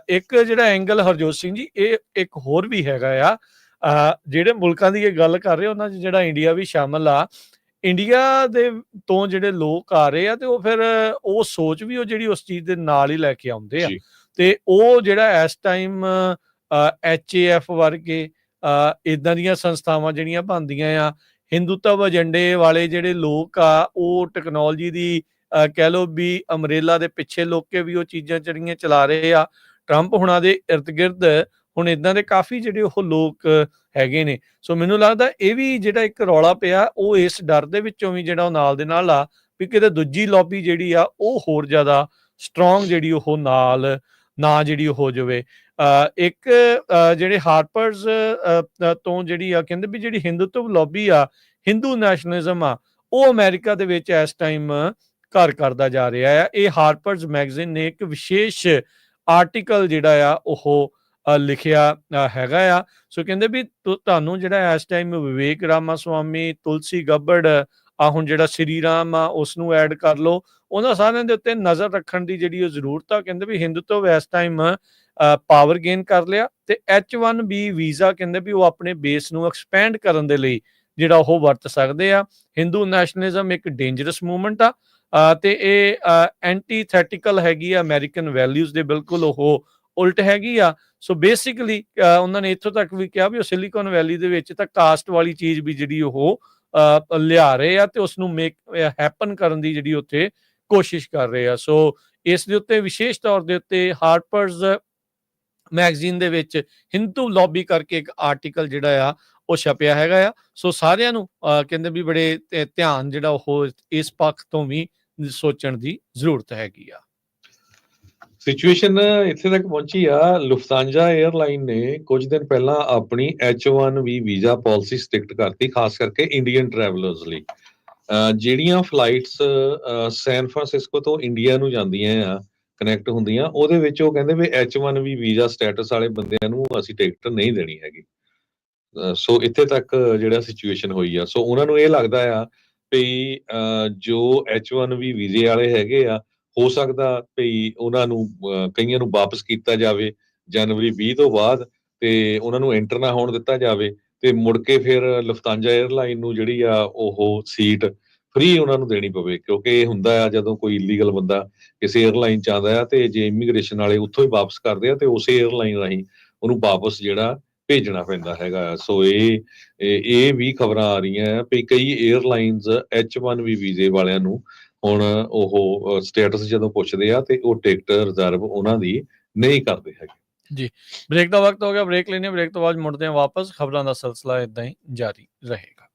ਇੱਕ ਜਿਹੜਾ ਐਂਗਲ ਹਰਜੋਤ ਸਿੰਘ ਜੀ, ਇਹ ਇੱਕ ਹੋਰ ਵੀ ਹੈਗਾ ਆ। ਜਿਹੜੇ ਮੁਲਕਾਂ ਦੀ ਇਹ ਗੱਲ ਕਰ ਰਹੇ ਉਹਨਾਂ 'ਚ ਜਿਹੜਾ ਇੰਡੀਆ ਵੀ ਸ਼ਾਮਲ ਆ। ਇੰਡੀਆ ਦੇ ਤੋਂ ਜਿਹੜੇ ਲੋਕ ਆ ਰਹੇ ਆ ਤੇ ਉਹ ਫਿਰ ਉਹ ਸੋਚ ਵੀ ਉਹ ਜਿਹੜੀ ਉਸ ਚੀਜ਼ ਦੇ ਨਾਲ ਹੀ ਲੈ ਕੇ ਆਉਂਦੇ ਆ। ਜੀ, ਤੇ ਉਹ ਜਿਹੜਾ ਇਸ ਟਾਈਮ ਐਚਏਐਫ ਵਰਗੇ ਇਦਾਂ ਦੀਆਂ ਸੰਸਥਾਵਾਂ ਜਿਹੜੀਆਂ ਬਣਦੀਆਂ ਆ, ਹਿੰਦੂਤਵ ਏਜੰਡੇ ਵਾਲੇ ਜਿਹੜੇ ਲੋਕ ਆ, ਉਹ ਟੈਕਨੋਲੋਜੀ ਦੀ ਕਹਿ ਲਓ ਵੀ ਅੰਬਰੇਲਾ ਦੇ ਪਿੱਛੇ ਲੁੱਕ ਕੇ ਵੀ ਉਹ ਚੀਜ਼ਾਂ ਜਿਹੜੀਆਂ ਚਲਾ ਰਹੇ ਆ। ਟਰੰਪ ਹੁਣਾਂ ਦੇ ਇਰਦ-ਗਿਰਦ ਹੁਣ ਇਦਾਂ ਦੇ ਕਾਫੀ ਜਿਹੜੇ ਉਹ ਲੋਕ ਹੈਗੇ ਨੇ। ਸੋ ਮੈਨੂੰ ਲੱਗਦਾ ਇਹ ਵੀ ਜਿਹੜਾ ਇੱਕ ਰੌਲਾ ਪਿਆ, ਉਹ ਇਸ ਡਰ ਦੇ ਵਿੱਚੋਂ ਵੀ ਜਿਹੜਾ ਉਹ ਨਾਲ ਦੇ ਨਾਲ ਆ ਵੀ ਕਿਤੇ ਦੂਜੀ ਲੌਬੀ ਜਿਹੜੀ ਆ ਉਹ ਹੋਰ ਜ਼ਿਆਦਾ ਸਟਰੋਂਗ ਜਿਹੜੀ ਉਹ ਨਾਲ ਨਾ ਜਿਹੜੀ ਹੋ ਜਾਵੇ। ਇੱਕ ਜਿਹੜੇ ਹਾਰਪਰਸ ਤੋਂ ਜਿਹੜੀ ਆ ਕਹਿੰਦੇ ਵੀ ਜਿਹੜੀ ਹਿੰਦੂਤਵ ਲੌਬੀ ਆ, ਹਿੰਦੂ ਨੈਸ਼ਨਲਿਜ਼ਮ ਆ, ਉਹ ਅਮਰੀਕਾ ਦੇ ਵਿੱਚ ਇਸ ਟਾਈਮ ਘਰ ਕਰਦਾ ਜਾ ਰਿਹਾ ਆ। ਇਹ ਹਾਰਪਰਸ ਮੈਗਜ਼ੀਨ ਨੇ ਇੱਕ ਵਿਸ਼ੇਸ਼ ਆਰਟੀਕਲ ਜਿਹੜਾ ਆ ਉਹ ਲਿਖਿਆ ਹੈਗਾ ਆ। ਸੋ ਕਹਿੰਦੇ ਵੀ ਤੁਹਾਨੂੰ ਜਿਹੜਾ ਇਸ ਟਾਈਮ ਵਿਵੇਕ ਰਾਮਾ ਸਵਾਮੀ, ਤੁਲਸੀ ਗੱਬੜ, ਹੁਣ ਜਿਹੜਾ ਸ਼੍ਰੀ ਰਾਮ ਆ ਉਸਨੂੰ ਐਡ ਕਰ ਲਓ, ਉਹਨਾਂ ਸਾਰਿਆਂ ਦੇ ਉੱਤੇ ਨਜ਼ਰ ਰੱਖਣ ਦੀ ਜਿਹੜੀ ਉਹ ਜ਼ਰੂਰਤ ਆ। ਕਹਿੰਦੇ ਵੀ ਹਿੰਦੂਤਵ ਇਸ ਟਾਈਮ ਪਾਵਰ ਗੇਨ ਕਰ ਲਿਆ ਤੇ H1B ਵੀਜ਼ਾ ਕਹਿੰਦੇ ਵੀ ਉਹ ਆਪਣੇ ਬੇਸ ਨੂੰ ਐਕਸਪੈਂਡ ਕਰਨ ਦੇ ਲਈ ਜਿਹੜਾ ਉਹ ਵਰਤ ਸਕਦੇ ਆ। ਹਿੰਦੂ ਨੈਸ਼ਨਲਿਜ਼ਮ ਇੱਕ ਡੇਂਜਰਸ ਮੂਵਮੈਂਟ ਆ ਤੇ ਇਹ ਐਂਟੀਥੈਟੀਕਲ ਹੈਗੀ ਆ ਅਮਰੀਕਨ ਵੈਲਿਊਜ਼ ਦੇ, ਬਿਲਕੁਲ ਉਹ ਉਲਟ ਹੈਗੀ ਆ। ਸੋ ਬੇਸਿਕਲੀ ਉਹਨਾਂ ਨੇ ਇੱਥੋਂ ਤੱਕ ਵੀ ਕਿਹਾ ਵੀ ਉਹ ਸਿਲੀਕਨ ਵੈਲੀ ਦੇ ਵਿੱਚ ਤਾਂ ਕਾਸਟ ਵਾਲੀ ਚੀਜ਼ ਵੀ ਜਿਹੜੀ ਉਹ ਲਿਆ ਰਹੇ ਆ ਤੇ ਉਸ ਨੂੰ ਮੇਕ ਹੈਪਨ ਕਰਨ ਦੀ ਜਿਹੜੀ ਉੱਥੇ ਕੋਸ਼ਿਸ਼ ਕਰ ਰਹੇ ਆ। ਸੋ ਇਸ ਦੇ ਉੱਤੇ ਵਿਸ਼ੇਸ਼ ਤੌਰ ਦੇ ਉੱਤੇ ਹਾਰਪਰਸ ਮੈਗਜ਼ੀਨ ਦੇ ਵਿੱਚ ਹਿੰਦੂ ਲੌਬੀ ਕਰਕੇ ਇੱਕ ਆਰਟੀਕਲ ਜਿਹੜਾ ਆ ਉਹ ਛਪਿਆ ਹੈਗਾ ਆ। ਸੋ ਸਾਰਿਆਂ ਨੂੰ ਕਹਿੰਦੇ ਵੀ ਬੜੇ ਧਿਆਨ ਜਿਹੜਾ ਉਹ ਇਸ ਪੱਖ ਤੋਂ ਵੀ ਸੋਚਣ ਦੀ ਜ਼ਰੂਰਤ ਹੈਗੀ ਆ। ਸਿਚੁਏਸ਼ਨ ਇੱਥੇ ਤੱਕ ਪਹੁੰਚੀ ਆ, ਲੁਫਤਾਂਜਾ 에ਅਰਲਾਈਨ ਨੇ ਕੁਝ ਦਿਨ ਪਹਿਲਾਂ ਆਪਣੀ H1B ਵੀਜ਼ਾ ਪਾਲਿਸੀ ਸਟ੍ਰਿਕਟ ਕਰਤੀ, ਖਾਸ ਕਰਕੇ ਇੰਡੀਅਨ ਟਰੈਵਲਰਸ ਲਈ। ਜਿਹੜੀਆਂ ਫਲਾਈਟਸ ਸੈਨ ਫਰਾਂਸਿਸਕੋ ਤੋਂ ਇੰਡੀਆ ਨੂੰ ਜਾਂਦੀਆਂ ਆ, ਕਨੈਕਟ ਹੁੰਦੀਆਂ, ਉਹਦੇ ਵਿੱਚ ਉਹ ਕਹਿੰਦੇ ਵੀ H1B ਵੀਜ਼ਾ ਸਟੇਟਸ ਵਾਲੇ ਬੰਦਿਆਂ ਨੂੰ ਅਸੀਂ ਟਿਕਟ ਨਹੀਂ ਦੇਣੀ ਹੈਗੀ। ਸੋ ਇੱਥੇ ਤੱਕ ਜਿਹੜਾ ਸਿਚੁਏਸ਼ਨ ਹੋਈ ਆ। ਸੋ ਉਹਨਾਂ ਨੂੰ ਇਹ ਲੱਗਦਾ ਆ ਵੀ ਜੋ H1B ਵੀਜ਼ੇ ਵਾਲੇ ਹੈਗੇ ਆ, ਹੋ ਸਕਦਾ ਵੀ ਉਹਨਾਂ ਨੂੰ ਕਈਆਂ ਨੂੰ ਵਾਪਸ ਕੀਤਾ ਜਾਵੇ ਜਨਵਰੀ 20 ਤੋਂ ਬਾਅਦ, ਤੇ ਉਹਨਾਂ ਨੂੰ ਐਂਟਰ ਨਾ ਹੋਣ ਦਿੱਤਾ ਜਾਵੇ, ਤੇ ਮੁੜ ਕੇ ਫਿਰ ਲੁਫਤਾਂਜਾ 에ਅਰਲਾਈਨ ਨੂੰ ਜਿਹੜੀ ਆ ਉਹ ਸੀਟ ਫ੍ਰੀ ਉਹਨਾਂ ਨੂੰ ਦੇਣੀ ਪਵੇ। ਕਿਉਂਕਿ ਇਹ ਹੁੰਦਾ ਆ ਜਦੋਂ ਕੋਈ ਇਲੀਗਲ ਬੰਦਾ ਕਿਸੇ 에ਅਰਲਾਈਨ ਚ ਆਉਂਦਾ ਆ ਤੇ ਜੇ ਇਮੀਗ੍ਰੇਸ਼ਨ ਵਾਲੇ ਉੱਥੋਂ ਹੀ ਵਾਪਸ ਕਰਦੇ ਆ ਤੇ ਉਸੇ 에ਅਰਲਾਈਨ ਰਾਹੀਂ ਉਹਨੂੰ ਵਾਪਸ ਜਿਹੜਾ ਭੇਜਣਾ ਪੈਂਦਾ ਹੈਗਾ। ਸੋ ਇਹ ਵੀ ਖਬਰਾਂ ਆ ਰਹੀਆਂ ਆ ਵੀ ਕਈ 에ਅਰਲਾਈਨਸ H1B ਵੀਜ਼ੇ ਵਾਲਿਆਂ ਨੂੰ ਹੁਣ ਉਹ ਸਟੇਟਸ ਜਦੋਂ ਪੁੱਛਦੇ ਆ ਤੇ ਉਹ ਟਿਕਟ ਰਿਜ਼ਰਵ ਉਹਨਾਂ ਦੀ ਨਹੀਂ ਕਰਦੇ ਹੈਗੇ। ਜੀ, ਬ੍ਰੇਕ ਦਾ ਵਕਤ ਹੋ ਗਿਆ, ਬ੍ਰੇਕ ਲੈਣੇ, ਬ੍ਰੇਕ ਤੋਂ ਬਾਅਦ ਮੁੜਦੇ ਹਾਂ ਵਾਪਸ। ਖਬਰਾਂ ਦਾ ਸਿਲਸਿਲਾ ਇਦਾਂ ਹੀ ਜਾਰੀ ਰਹੇਗਾ।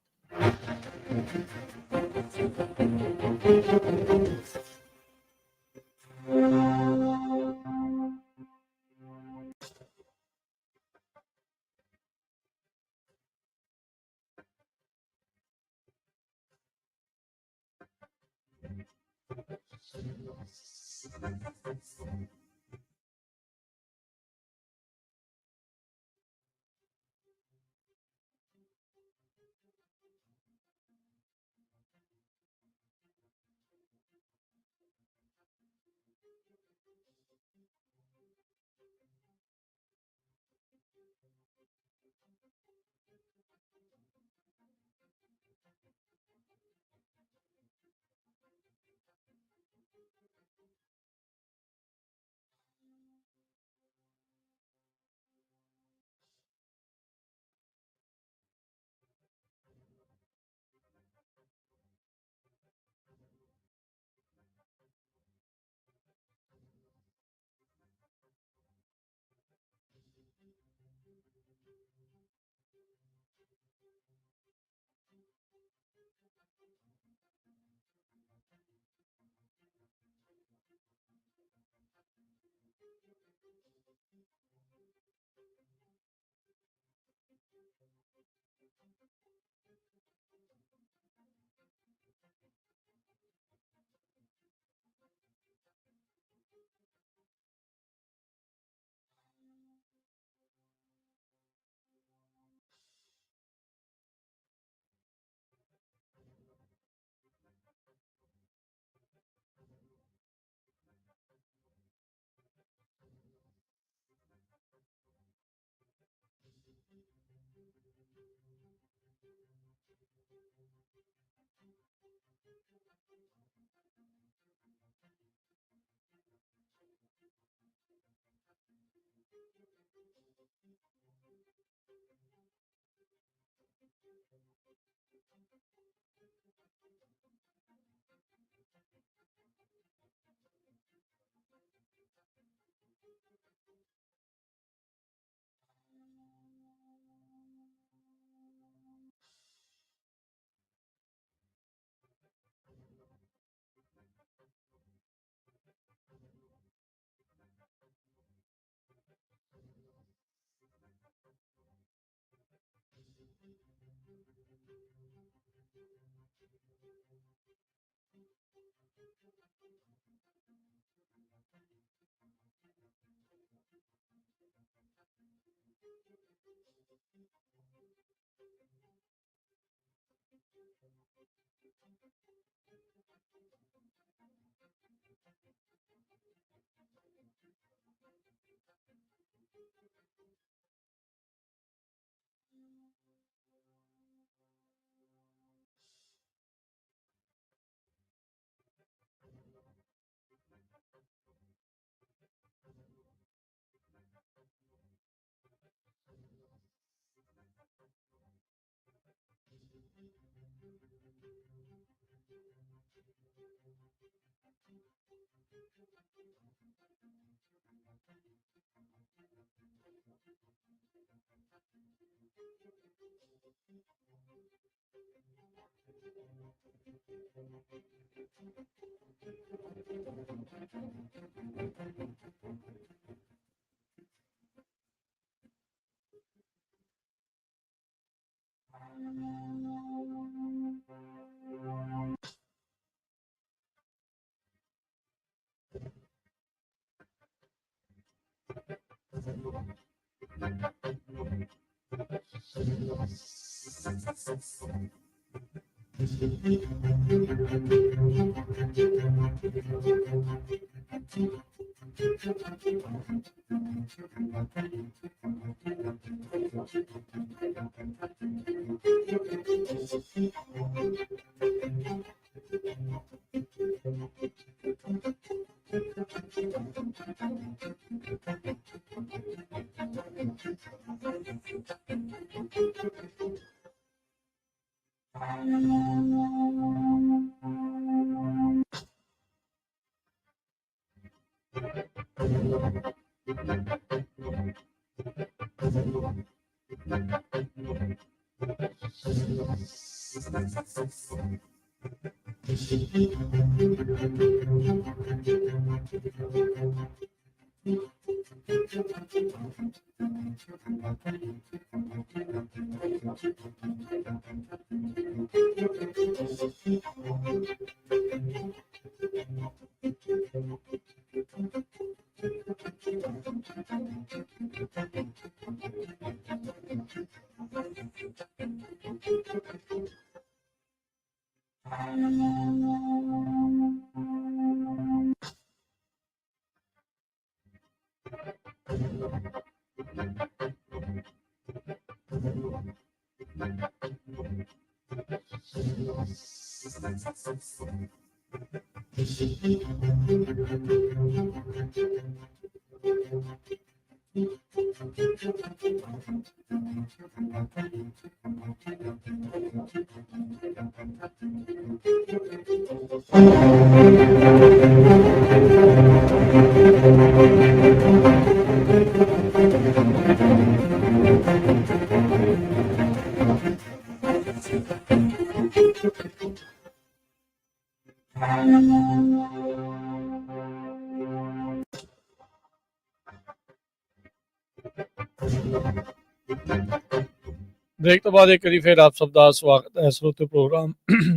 ਬ੍ਰੇਕ ਤੋਂ ਬਾਅਦ ਇੱਕ ਵਾਰੀ ਫਿਰ ਆਪ ਸਭ ਦਾ ਸਵਾਗਤ ਹੈ ਸਰੋਤੇ ਪ੍ਰੋਗਰਾਮ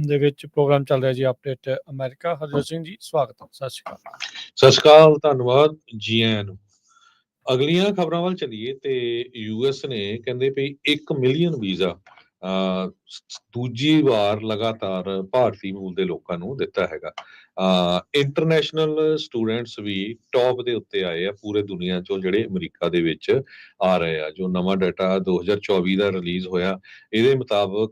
ਦੇ ਵਿੱਚ। ਪ੍ਰੋਗਰਾਮ ਚੱਲ ਰਿਹਾ ਜੀ ਅਪਡੇਟ ਅਮਰੀਕਾ। ਹਰਜੋਤ ਸਿੰਘ ਜੀ ਸਵਾਗਤ ਹੈ, ਸਤਿ ਸ਼੍ਰੀ ਅਕਾਲ। ਸਤਿ ਸ਼੍ਰੀ ਅਕਾਲ, ਧੰਨਵਾਦ ਜੀ ਆਇਆਂ ਨੂੰ। ਅਗਲੀਆਂ ਖਬਰਾਂ ਵੱਲ ਚੱਲੀਏ ਤੇ ਯੂਐਸ ਨੇ ਕਹਿੰਦੇ ਵੀ 1 ਮਿਲੀਅਨ ਵੀਜ਼ਾ ਦੂਜੀ ਵਾਰ ਲਗਾਤਾਰ ਭਾਰਤੀ ਮੂਲ ਦੇ ਲੋਕਾਂ ਨੂੰ ਦਿੱਤਾ ਹੈਗਾ। ਇੰਟਰਨੈਸ਼ਨਲ ਸਟੂਡੈਂਟਸ ਵੀ ਟੌਪ ਦੇ ਉੱਤੇ ਆਏ ਆ ਪੂਰੇ ਦੁਨੀਆ ਚੋਂ, ਜਿਹੜੇ ਅਮਰੀਕਾ ਦੇ ਵਿੱਚ ਆ ਰਹੇ ਆ। ਜੋ ਨਵਾਂ ਡਾਟਾ 2024 ਦਾ ਰਿਲੀਜ਼ ਹੋਇਆ, ਇਹਦੇ ਮੁਤਾਬਕ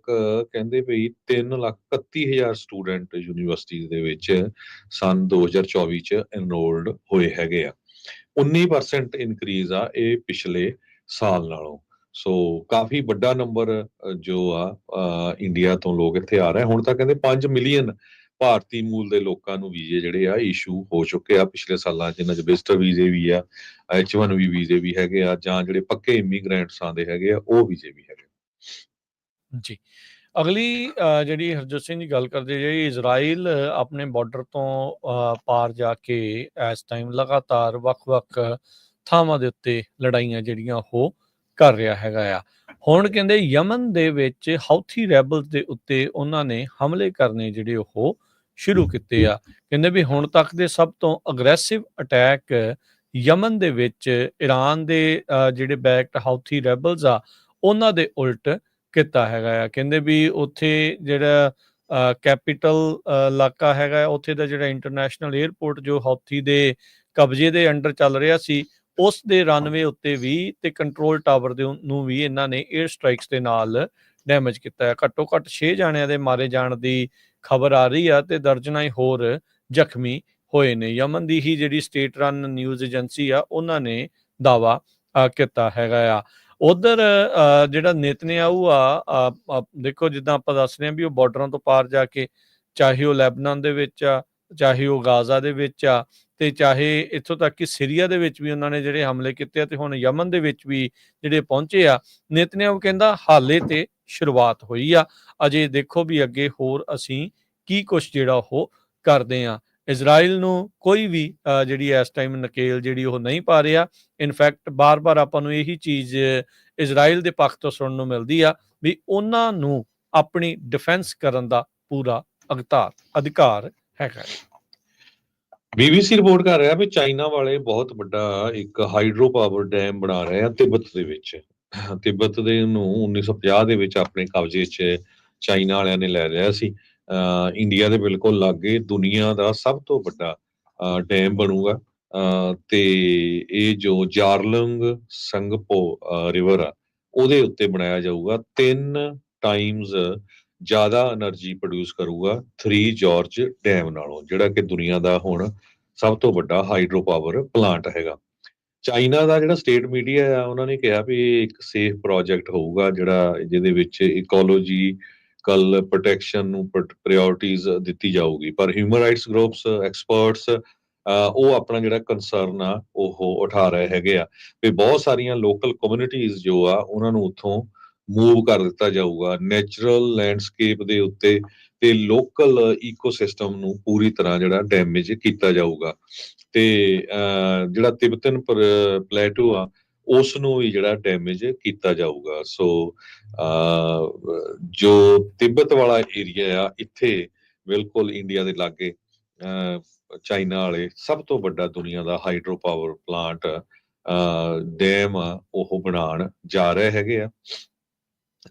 ਕਹਿੰਦੇ ਵੀ 3,31,000 ਸਟੂਡੈਂਟ ਯੂਨੀਵਰਸਿਟੀ ਦੇ ਵਿੱਚ ਸਨ 2024 ਚ ਐਨਰੋਲਡ ਹੋਏ ਹੈਗੇ ਆ। 19% ਇਨਕਰੀਜ਼ ਆ ਇਹ ਪਿਛਲੇ ਸਾਲ ਨਾਲੋਂ। ਸੋ ਕਾਫੀ ਵੱਡਾ ਨੰਬਰ ਜੋ ਆ ਇੰਡੀਆ ਤੋਂ ਲੋਕ ਇੱਥੇ ਆ ਰਹੇ। ਹੁਣ ਤਾਂ ਕਹਿੰਦੇ 5 ਮਿਲੀਅਨ ਭਾਰਤੀ ਮੂਲ ਦੇ ਲੋਕਾਂ ਨੂੰ ਵੀਜ਼ੇ ਜਿਹੜੇ ਆ ਇਸ਼ੂ ਹੋ ਚੁੱਕੇ ਆ ਪਿਛਲੇ ਸਾਲਾਂ 'ਚ, ਜਿਨ੍ਹਾਂ 'ਚ ਵਿਜ਼ਟਰ ਵੀਜ਼ੇ ਵੀ ਆ, H1B ਵੀਜ਼ੇ ਵੀ ਹੈਗੇ ਆ, ਜਾਂ ਜਿਹੜੇ ਪੱਕੇ ਇਮੀਗ੍ਰੈਂਟਸ ਆਉਂਦੇ ਹੈਗੇ ਆ ਉਹ ਵੀਜ਼ੇ ਵੀ ਹੈਗੇ। ਜੀ, ਅਗਲੀ ਜਿਹੜੀ ਹਰਜੋਤ ਸਿੰਘ ਜੀ ਗੱਲ ਕਰਦੇ, ਜਿਹੜੀ ਇਜ਼ਰਾਈਲ ਆਪਣੇ ਬਾਰਡਰ ਤੋਂ ਪਾਰ ਜਾ ਕੇ ਇਸ ਟਾਈਮ ਲਗਾਤਾਰ ਵੱਖ-ਵੱਖ ਥਾਵਾਂ ਦੇ ਉੱਤੇ ਲੜਾਈਆਂ ਜਿਹੜੀਆਂ ਉਹ ਕਰ ਰਿਹਾ ਹੈਗਾ ਆ। ਹੁਣ ਕਹਿੰਦੇ ਯਮਨ ਦੇ ਵਿੱਚ ਹਾਊਥੀ ਰੈਬਲਸ ਦੇ ਉੱਤੇ ਉਹਨਾਂ ਨੇ ਹਮਲੇ ਕਰਨੇ ਜਿਹੜੇ ਉਹ ਸ਼ੁਰੂ ਕੀਤੇ ਆ। ਕਹਿੰਦੇ ਵੀ ਹੁਣ ਤੱਕ ਦੇ ਸਭ ਤੋਂ ਅਗਰੈਸਿਵ ਅਟੈਕ ਯਮਨ ਦੇ ਵਿੱਚ ਈਰਾਨ ਦੇ ਜਿਹੜੇ ਬੈਕਡ ਹਾਊਥੀ ਰੈਬਲਸ ਆ ਉਹਨਾਂ ਦੇ ਉਲਟ ਕੀਤਾ ਹੈਗਾ ਆ। ਕਹਿੰਦੇ ਵੀ ਉੱਥੇ ਜਿਹੜਾ ਕੈਪੀਟਲ ਇਲਾਕਾ ਹੈਗਾ, ਉੱਥੇ ਦਾ ਜਿਹੜਾ ਇੰਟਰਨੈਸ਼ਨਲ ਏਅਰਪੋਰਟ ਜੋ ਹਾਊਥੀ ਦੇ ਕਬਜ਼ੇ ਦੇ ਅੰਡਰ ਚੱਲ ਰਿਹਾ ਸੀ, ਉਸ ਦੇ ਰਨਵੇ ਉੱਤੇ ਵੀ ਤੇ ਕੰਟਰੋਲ ਟਾਵਰ ਦੇ ਨੂੰ ਵੀ ਇਹਨਾਂ ਨੇ ਏਅਰ ਸਟ੍ਰਾਈਕਸ ਦੇ ਨਾਲ ਡੈਮੇਜ ਕੀਤਾ ਹੈ। ਘੱਟੋ ਘੱਟ 6 ਜਾਣਿਆਂ ਦੇ ਮਾਰੇ ਜਾਣ ਦੀ ਖਬਰ ਆ ਰਹੀ ਆ ਤੇ ਦਰਜਨਾਂ ਹੀ ਹੋਰ ਜ਼ਖਮੀ ਹੋਏ ਨੇ। ਯਮਨ ਦੀ ਹੀ ਜਿਹੜੀ ਸਟੇਟ ਰਨ ਨਿਊਜ਼ ਏਜੰਸੀ ਆ ਉਹਨਾਂ ਨੇ ਦਾਵਾ ਕੀਤਾ ਹੈਗਾ ਆ। ਉਧਰ ਜਿਹੜਾ ਨੇਤਨਯਾਹੂ ਆ, ਦੇਖੋ ਜਿੱਦਾਂ ਆਪਾਂ ਦੱਸ ਰਹੇ ਹਾਂ ਵੀ ਉਹ ਬਾਰਡਰਾਂ ਤੋਂ ਪਾਰ ਜਾ ਕੇ, ਚਾਹੇ ਉਹ ਲੈਬਨਾਨ ਦੇ ਵਿੱਚ ਆ, ਚਾਹੇ ਉਹ ਗਾਜ਼ਾ ਦੇ ਵਿੱਚ ਆ, ਤੇ ਚਾਹੇ ਇੱਥੋਂ ਤੱਕ ਕਿ ਸੀਰੀਆ ਦੇ ਵਿੱਚ ਵੀ ਉਹਨਾਂ ਨੇ ਜਿਹੜੇ ਹਮਲੇ ਕੀਤੇ ਆ, ਤੇ ਹੁਣ ਯਮਨ ਦੇ ਵਿੱਚ ਵੀ ਜਿਹੜੇ ਪਹੁੰਚੇ ਆ। ਨੇਤਨਯਾਹੂ ਕਹਿੰਦਾ ਹਾਲੇ ਤੇ ਸ਼ੁਰੂਆਤ ਹੋਈ ਆ, ਅਜੇ ਦੇਖੋ ਵੀ ਅੱਗੇ ਹੋਰ ਅਸੀਂ ਕੀ ਕੁਛ ਜਿਹੜਾ ਉਹ ਕਰਦੇ ਆ। ਇਜ਼ਰਾਈਲ ਨੂੰ ਕੋਈ ਵੀ ਜਿਹੜੀ ਇਸ ਟਾਈਮ ਨਕੇਲ ਜਿਹੜੀ ਉਹ ਨਹੀਂ ਪਾ ਰਿਹਾ। ਇਨਫੈਕਟ ਬਾਰ-ਬਾਰ ਆਪਾਂ ਨੂੰ ਇਹੀ ਚੀਜ਼ ਇਜ਼ਰਾਈਲ ਦੇ ਪੱਖ ਤੋਂ ਸੁਣਨ ਨੂੰ ਮਿਲਦੀ ਆ ਵੀ ਉਹਨਾਂ ਨੂੰ ਆਪਣੀ ਡਿਫੈਂਸ ਕਰਨ ਦਾ ਪੂਰਾ ਅਧਿਕਾਰ ਹੈਗਾ। BBC ਰਿਪੋਰਟ ਕਰ ਰਿਹਾ ਵੀ ਚਾਈਨਾ ਵਾਲੇ ਬਹੁਤ ਵੱਡਾ ਇੱਕ ਹਾਈਡਰੋ ਪਾਵਰ ਡੈਮ ਬਣਾ ਰਹੇ ਆ ਤਿੱਬਤ ਦੇ ਵਿੱਚ। ਤਿੱਬਤ ਦੇ ਨੂੰ 1950 ਦੇ ਵਿੱਚ ਆਪਣੇ ਕਬਜ਼ੇ 'ਚ ਚਾਈਨਾ ਵਾਲਿਆਂ ਨੇ ਲੈ ਲਿਆ ਸੀ। ਇੰਡੀਆ ਦੇ ਬਿਲਕੁਲ ਲਾਗੇ ਦੁਨੀਆ ਦਾ ਸਭ ਤੋਂ ਵੱਡਾ ਡੈਮ ਬਣੂਗਾ, ਤੇ ਇਹ ਜੋ ਜਾਰਲੰਗ ਸੰਗਪੋ ਰਿਵਰ ਆ ਉਹਦੇ ਉੱਤੇ ਬਣਾਇਆ ਜਾਊਗਾ। 3 ਟਾਈਮਸ ਜ਼ਿਆਦਾ એનર્ਜੀ ਪ੍ਰੋਡਿਊਸ ਕਰੂਗਾ 3 ਜਾਰਜ ਡੈਮ ਨਾਲੋਂ, ਜਿਹੜਾ ਕਿ ਦੁਨੀਆ ਦਾ ਹੁਣ ਸਭ ਤੋਂ ਵੱਡਾ ਹਾਈਡਰੋ ਪਾਵਰ ਪਲਾਂਟ ਹੈਗਾ। ਚਾਈਨਾ ਦਾ ਜਿਹੜਾ ਸਟੇਟ ਮੀਡੀਆ ਆ ਉਹਨਾਂ ਨੇ ਕਿਹਾ ਵੀ ਇਹ ਇੱਕ ਸੇਫ ਪ੍ਰੋਜੈਕਟ ਹੋਊਗਾ, ਜਿਹਦੇ ਵਿੱਚ ਇਕੋਲੋਜੀਕਲ ਪ੍ਰੋਟੈਕਸ਼ਨ ਨੂੰ ਪ੍ਰਾਇੋਰਟੀਜ਼ ਦਿੱਤੀ ਜਾਊਗੀ। ਪਰ ਹਿਊਮਨ ਰਾਈਟਸ ਗਰੁੱਪਸ, ਐਕਸਪਰਟਸ ਉਹ ਆਪਣਾ ਜਿਹੜਾ ਕੰਸਰਨ ਆ ਉਹ ਉਠਾ ਰਹੇ ਹੈਗੇ ਆ ਵੀ ਬਹੁਤ ਸਾਰੀਆਂ ਲੋਕਲ ਕਮਿਊਨਿਟੀਜ਼ ਜੋ ਆ ਉਹਨਾਂ ਨੂੰ ਉੱਥੋਂ ਮੂਵ ਕਰ ਦਿੱਤਾ ਜਾਊਗਾ ਨੈਚੁਰਲ ਲੈਂਡਸਕੇਪ ਦੇ ਉੱਤੇ, ਤੇ ਲੋਕਲ ਈਕੋਸਿਸਟਮ ਨੂੰ ਪੂਰੀ ਤਰ੍ਹਾਂ ਜਿਹੜਾ ਡੈਮੇਜ ਕੀਤਾ ਜਾਊਗਾ। ਤੇ ਜਿਹੜਾ ਤਿੱਬਤਨ ਪਲੇਟੂ ਆ ਉਸ ਨੂੰ ਵੀ ਜਿਹੜਾ ਡੈਮੇਜ ਕੀਤਾ ਜਾਊਗਾ। ਸੋ ਜੋ ਤਿੱਬਤ ਵਾਲਾ ਏਰੀਆ ਆ, ਇੱਥੇ ਬਿਲਕੁਲ ਇੰਡੀਆ ਦੇ ਲਾਗੇ ਚਾਈਨਾ ਵਾਲੇ ਸਭ ਤੋਂ ਵੱਡਾ ਦੁਨੀਆ ਦਾ ਹਾਈਡਰੋ ਪਾਵਰ ਪਲਾਂਟ ਡੈਮ ਆ ਉਹ ਬਣਾਉਣ ਜਾ ਰਹੇ ਹੈਗੇ ਆ।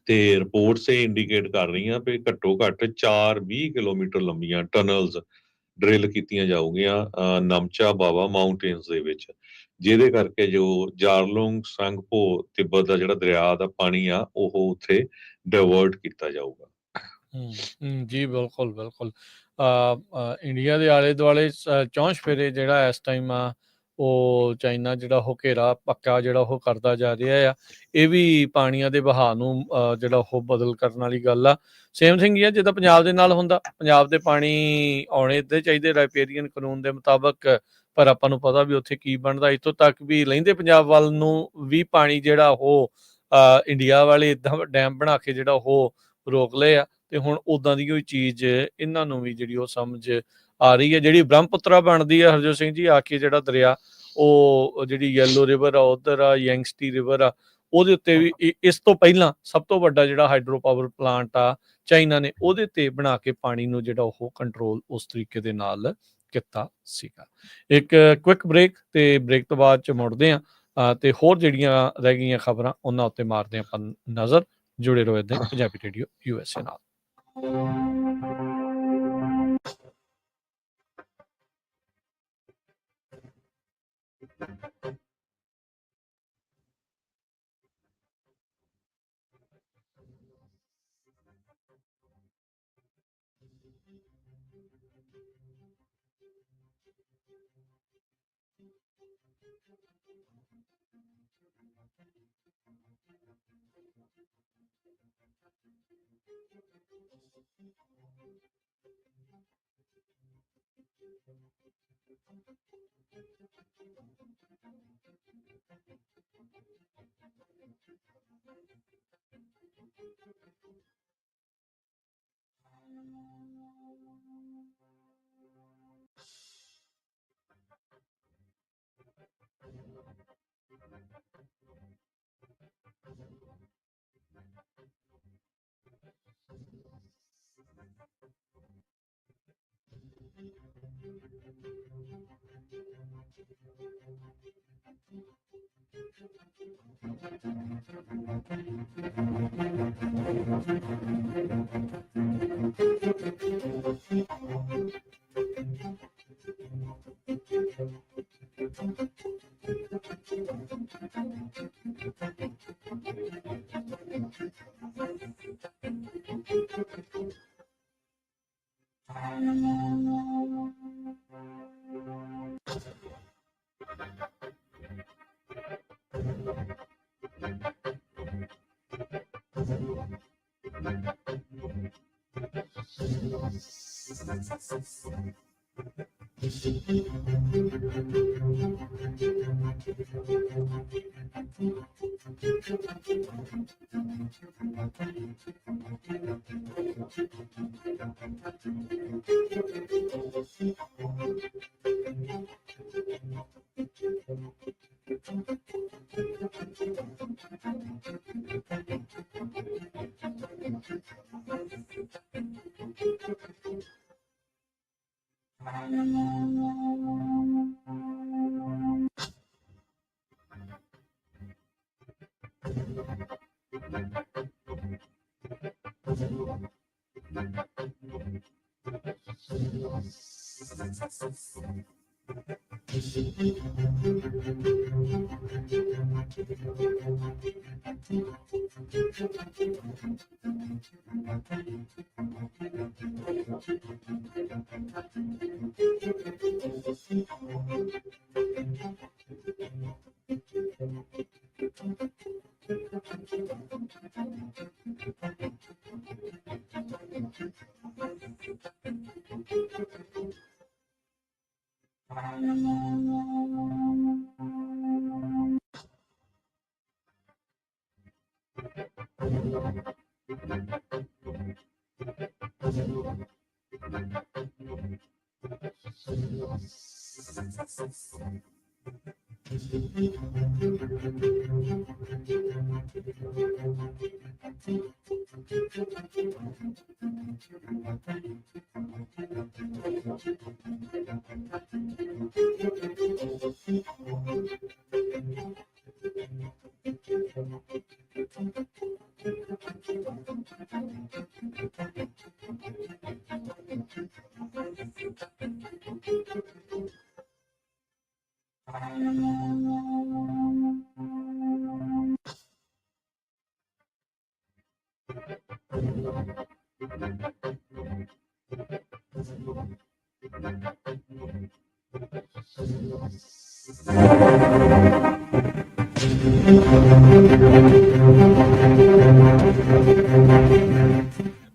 ਤੇ ਰਿਪੋਰਟਸ ਇਹ ਇੰਡੀਕੇਟ ਕਰ ਰਹੀਆਂ ਵੀ ਘੱਟੋ ਘੱਟ 4-20 ਕਿਲੋਮੀਟਰ ਲੰਬੀਆਂ ਟਨਲਸ ਡਰਿਲ ਕੀਤੀਆਂ ਜਾਊਗੀਆਂ ਨਮਚਾ ਬਾਵਾ ਮਾਊਂਟੇਨਸ ਦੇ ਵਿੱਚ, ਜਿਹਦੇ ਕਰਕੇ ਜੋ ਜਾਰਲੁੰਗ ਸੰਗਪੋ ਤਿੱਬਤ ਦਾ ਜਿਹੜਾ ਦਰਿਆ ਦਾ ਪਾਣੀ ਆ ਉਹ ਉੱਥੇ ਡਾਇਵਰਟ ਕੀਤਾ ਜਾਊਗਾ। ਜੀ ਬਿਲਕੁਲ ਬਿਲਕੁਲ। ਇੰਡੀਆ ਦੇ ਆਲੇ ਦੁਆਲੇ ਚੌਂਸ਼ ਫੇਰੇ ਜਿਹੜਾ ਇਸ ਟਾਈਮ ਆ ਉਹ ਚਾਈਨਾ ਜਿਹੜਾ ਉਹ ਘੇਰਾ ਪੱਕਾ ਜਿਹੜਾ ਉਹ ਕਰਦਾ ਜਾ ਰਿਹਾ ਆ। ਇਹ ਵੀ ਪਾਣੀਆਂ ਦੇ ਵਹਾਅ ਨੂੰ ਜਿਹੜਾ ਉਹ ਬਦਲ ਕਰਨ ਵਾਲੀ ਗੱਲ ਆ। ਸੇਮ ਥਿੰਗ ਹੀ ਆ ਜਿੱਦਾਂ ਪੰਜਾਬ ਦੇ ਨਾਲ ਹੁੰਦਾ, ਪੰਜਾਬ ਦੇ ਪਾਣੀ ਆਉਣੇ ਇੱਦਾਂ ਚਾਹੀਦੇ ਰਾਈਪੇਰੀਅਨ ਕਾਨੂੰਨ ਦੇ ਮੁਤਾਬਕ, ਪਰ ਆਪਾਂ ਨੂੰ ਪਤਾ ਵੀ ਉੱਥੇ ਕੀ ਬਣਦਾ। ਇੱਥੋਂ ਤੱਕ ਵੀ ਲਹਿੰਦੇ ਪੰਜਾਬ ਵੱਲ ਨੂੰ ਵੀ ਪਾਣੀ ਜਿਹੜਾ ਉਹ ਇੰਡੀਆ ਵਾਲੇ ਇੱਦਾਂ ਡੈਮ ਬਣਾ ਕੇ ਜਿਹੜਾ ਉਹ ਰੋਕ ਲਏ ਆ, ਤੇ ਹੁਣ ਉੱਦਾਂ ਦੀ ਕੋਈ ਚੀਜ਼ ਇਹਨਾਂ ਨੂੰ ਵੀ ਜਿਹੜੀ ਉਹ ਸਮਝ ਆ ਰਹੀ ਹੈ। ਜਿਹੜੀ ਬ੍ਰਹਮਪੁੱਤਰਾ ਬਣਦੀ ਆ ਹਰਜੋਤ ਸਿੰਘ ਜੀ ਆ ਕੇ ਜਿਹੜਾ ਦਰਿਆ ਉਹ ਜਿਹੜੀ ਯੈਲੋ ਰਿਵਰ ਆ ਉੱਧਰ ਆ, ਯੈਂਗਸਟੀ ਰਿਵਰ ਆ, ਉਹਦੇ ਉੱਤੇ ਵੀ ਇਸ ਤੋਂ ਪਹਿਲਾਂ ਸਭ ਤੋਂ ਵੱਡਾ ਜਿਹੜਾ ਹਾਈਡਰੋ ਪਾਵਰ ਪਲਾਂਟ ਆ ਚਾਈਨਾ ਨੇ ਉਹਦੇ ਤੇ ਬਣਾ ਕੇ ਪਾਣੀ ਨੂੰ ਜਿਹੜਾ ਉਹ ਕੰਟਰੋਲ ਉਸ ਤਰੀਕੇ ਦੇ ਨਾਲ ਕੀਤਾ ਸੀਗਾ। ਇੱਕ ਕੁਇਕ ਬ੍ਰੇਕ, ਤੇ ਬ੍ਰੇਕ ਤੋਂ ਬਾਅਦ ਚ ਮੁੜਦੇ ਆ ਤੇ ਹੋਰ ਜਿਹੜੀਆਂ ਰਹਿ ਗਈਆਂ ਖਬਰਾਂ ਉਹਨਾਂ ਉੱਤੇ ਮਾਰਦੇ ਆਪਾਂ ਨਜ਼ਰ। ਜੁੜੇ ਰਹੋ ਇੱਦਾਂ ਹੀ ਪੰਜਾਬੀ ਰੇਡੀਓ USA ਨਾਲ।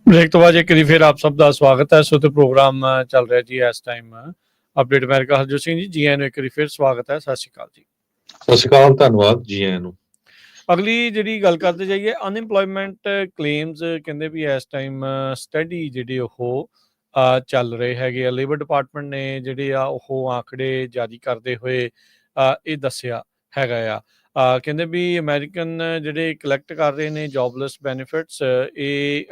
ब्रेक तो बाद एक बार फिर आप सब का स्वागत है। सो तो प्रोग्राम चल रहा जी इस time update America. Harjot Singh ji ji ਨੂੰ ਇੱਕ ਵਾਰੀ ਫਿਰ ਸਵਾਗਤ ਹੈ। ਸਤਿ ਸ਼੍ਰੀ ਅਕਾਲ ਜੀ। ਸਤਿ ਸ਼੍ਰੀ ਅਕਾਲ, ਧੰਨਵਾਦ ਜੀ ਆਇਆਂ ਨੂੰ। ਅਗਲੀ ਜਿਹੜੀ ਗੱਲ ਕਰਦੇ ਜਾਈਏ ਅਨਇੰਪਲੋਇਮੈਂਟ ਕਲੇਮਸ ਕਹਿੰਦੇ ਵੀ ਇਸ ਟਾਈਮ ਸਟੱਡੀ ਜਿਹੜੇ ਉਹ ਚੱਲ ਰਹੇ ਹੈਗੇ ਆ। ਲੇਬਰ ਡਿਪਾਰਟਮੈਂਟ ਨੇ ਜਿਹੜੇ ਆ ਉਹ ਆંકੜੇ ਜਾਰੀ ਕਰਦੇ ਹੋਏ ਇਹ ਦੱਸਿਆ ਹੈਗਾ ਆ। ਕਹਿੰਦੇ ਵੀ ਅਮਰੀਕਨ ਜਿਹੜੇ ਕਲੈਕਟ ਕਰ ਰਹੇ ਨੇ ਜੋਬਲੈਸ ਬੈਨੀਫਿਟਸ ਇਹ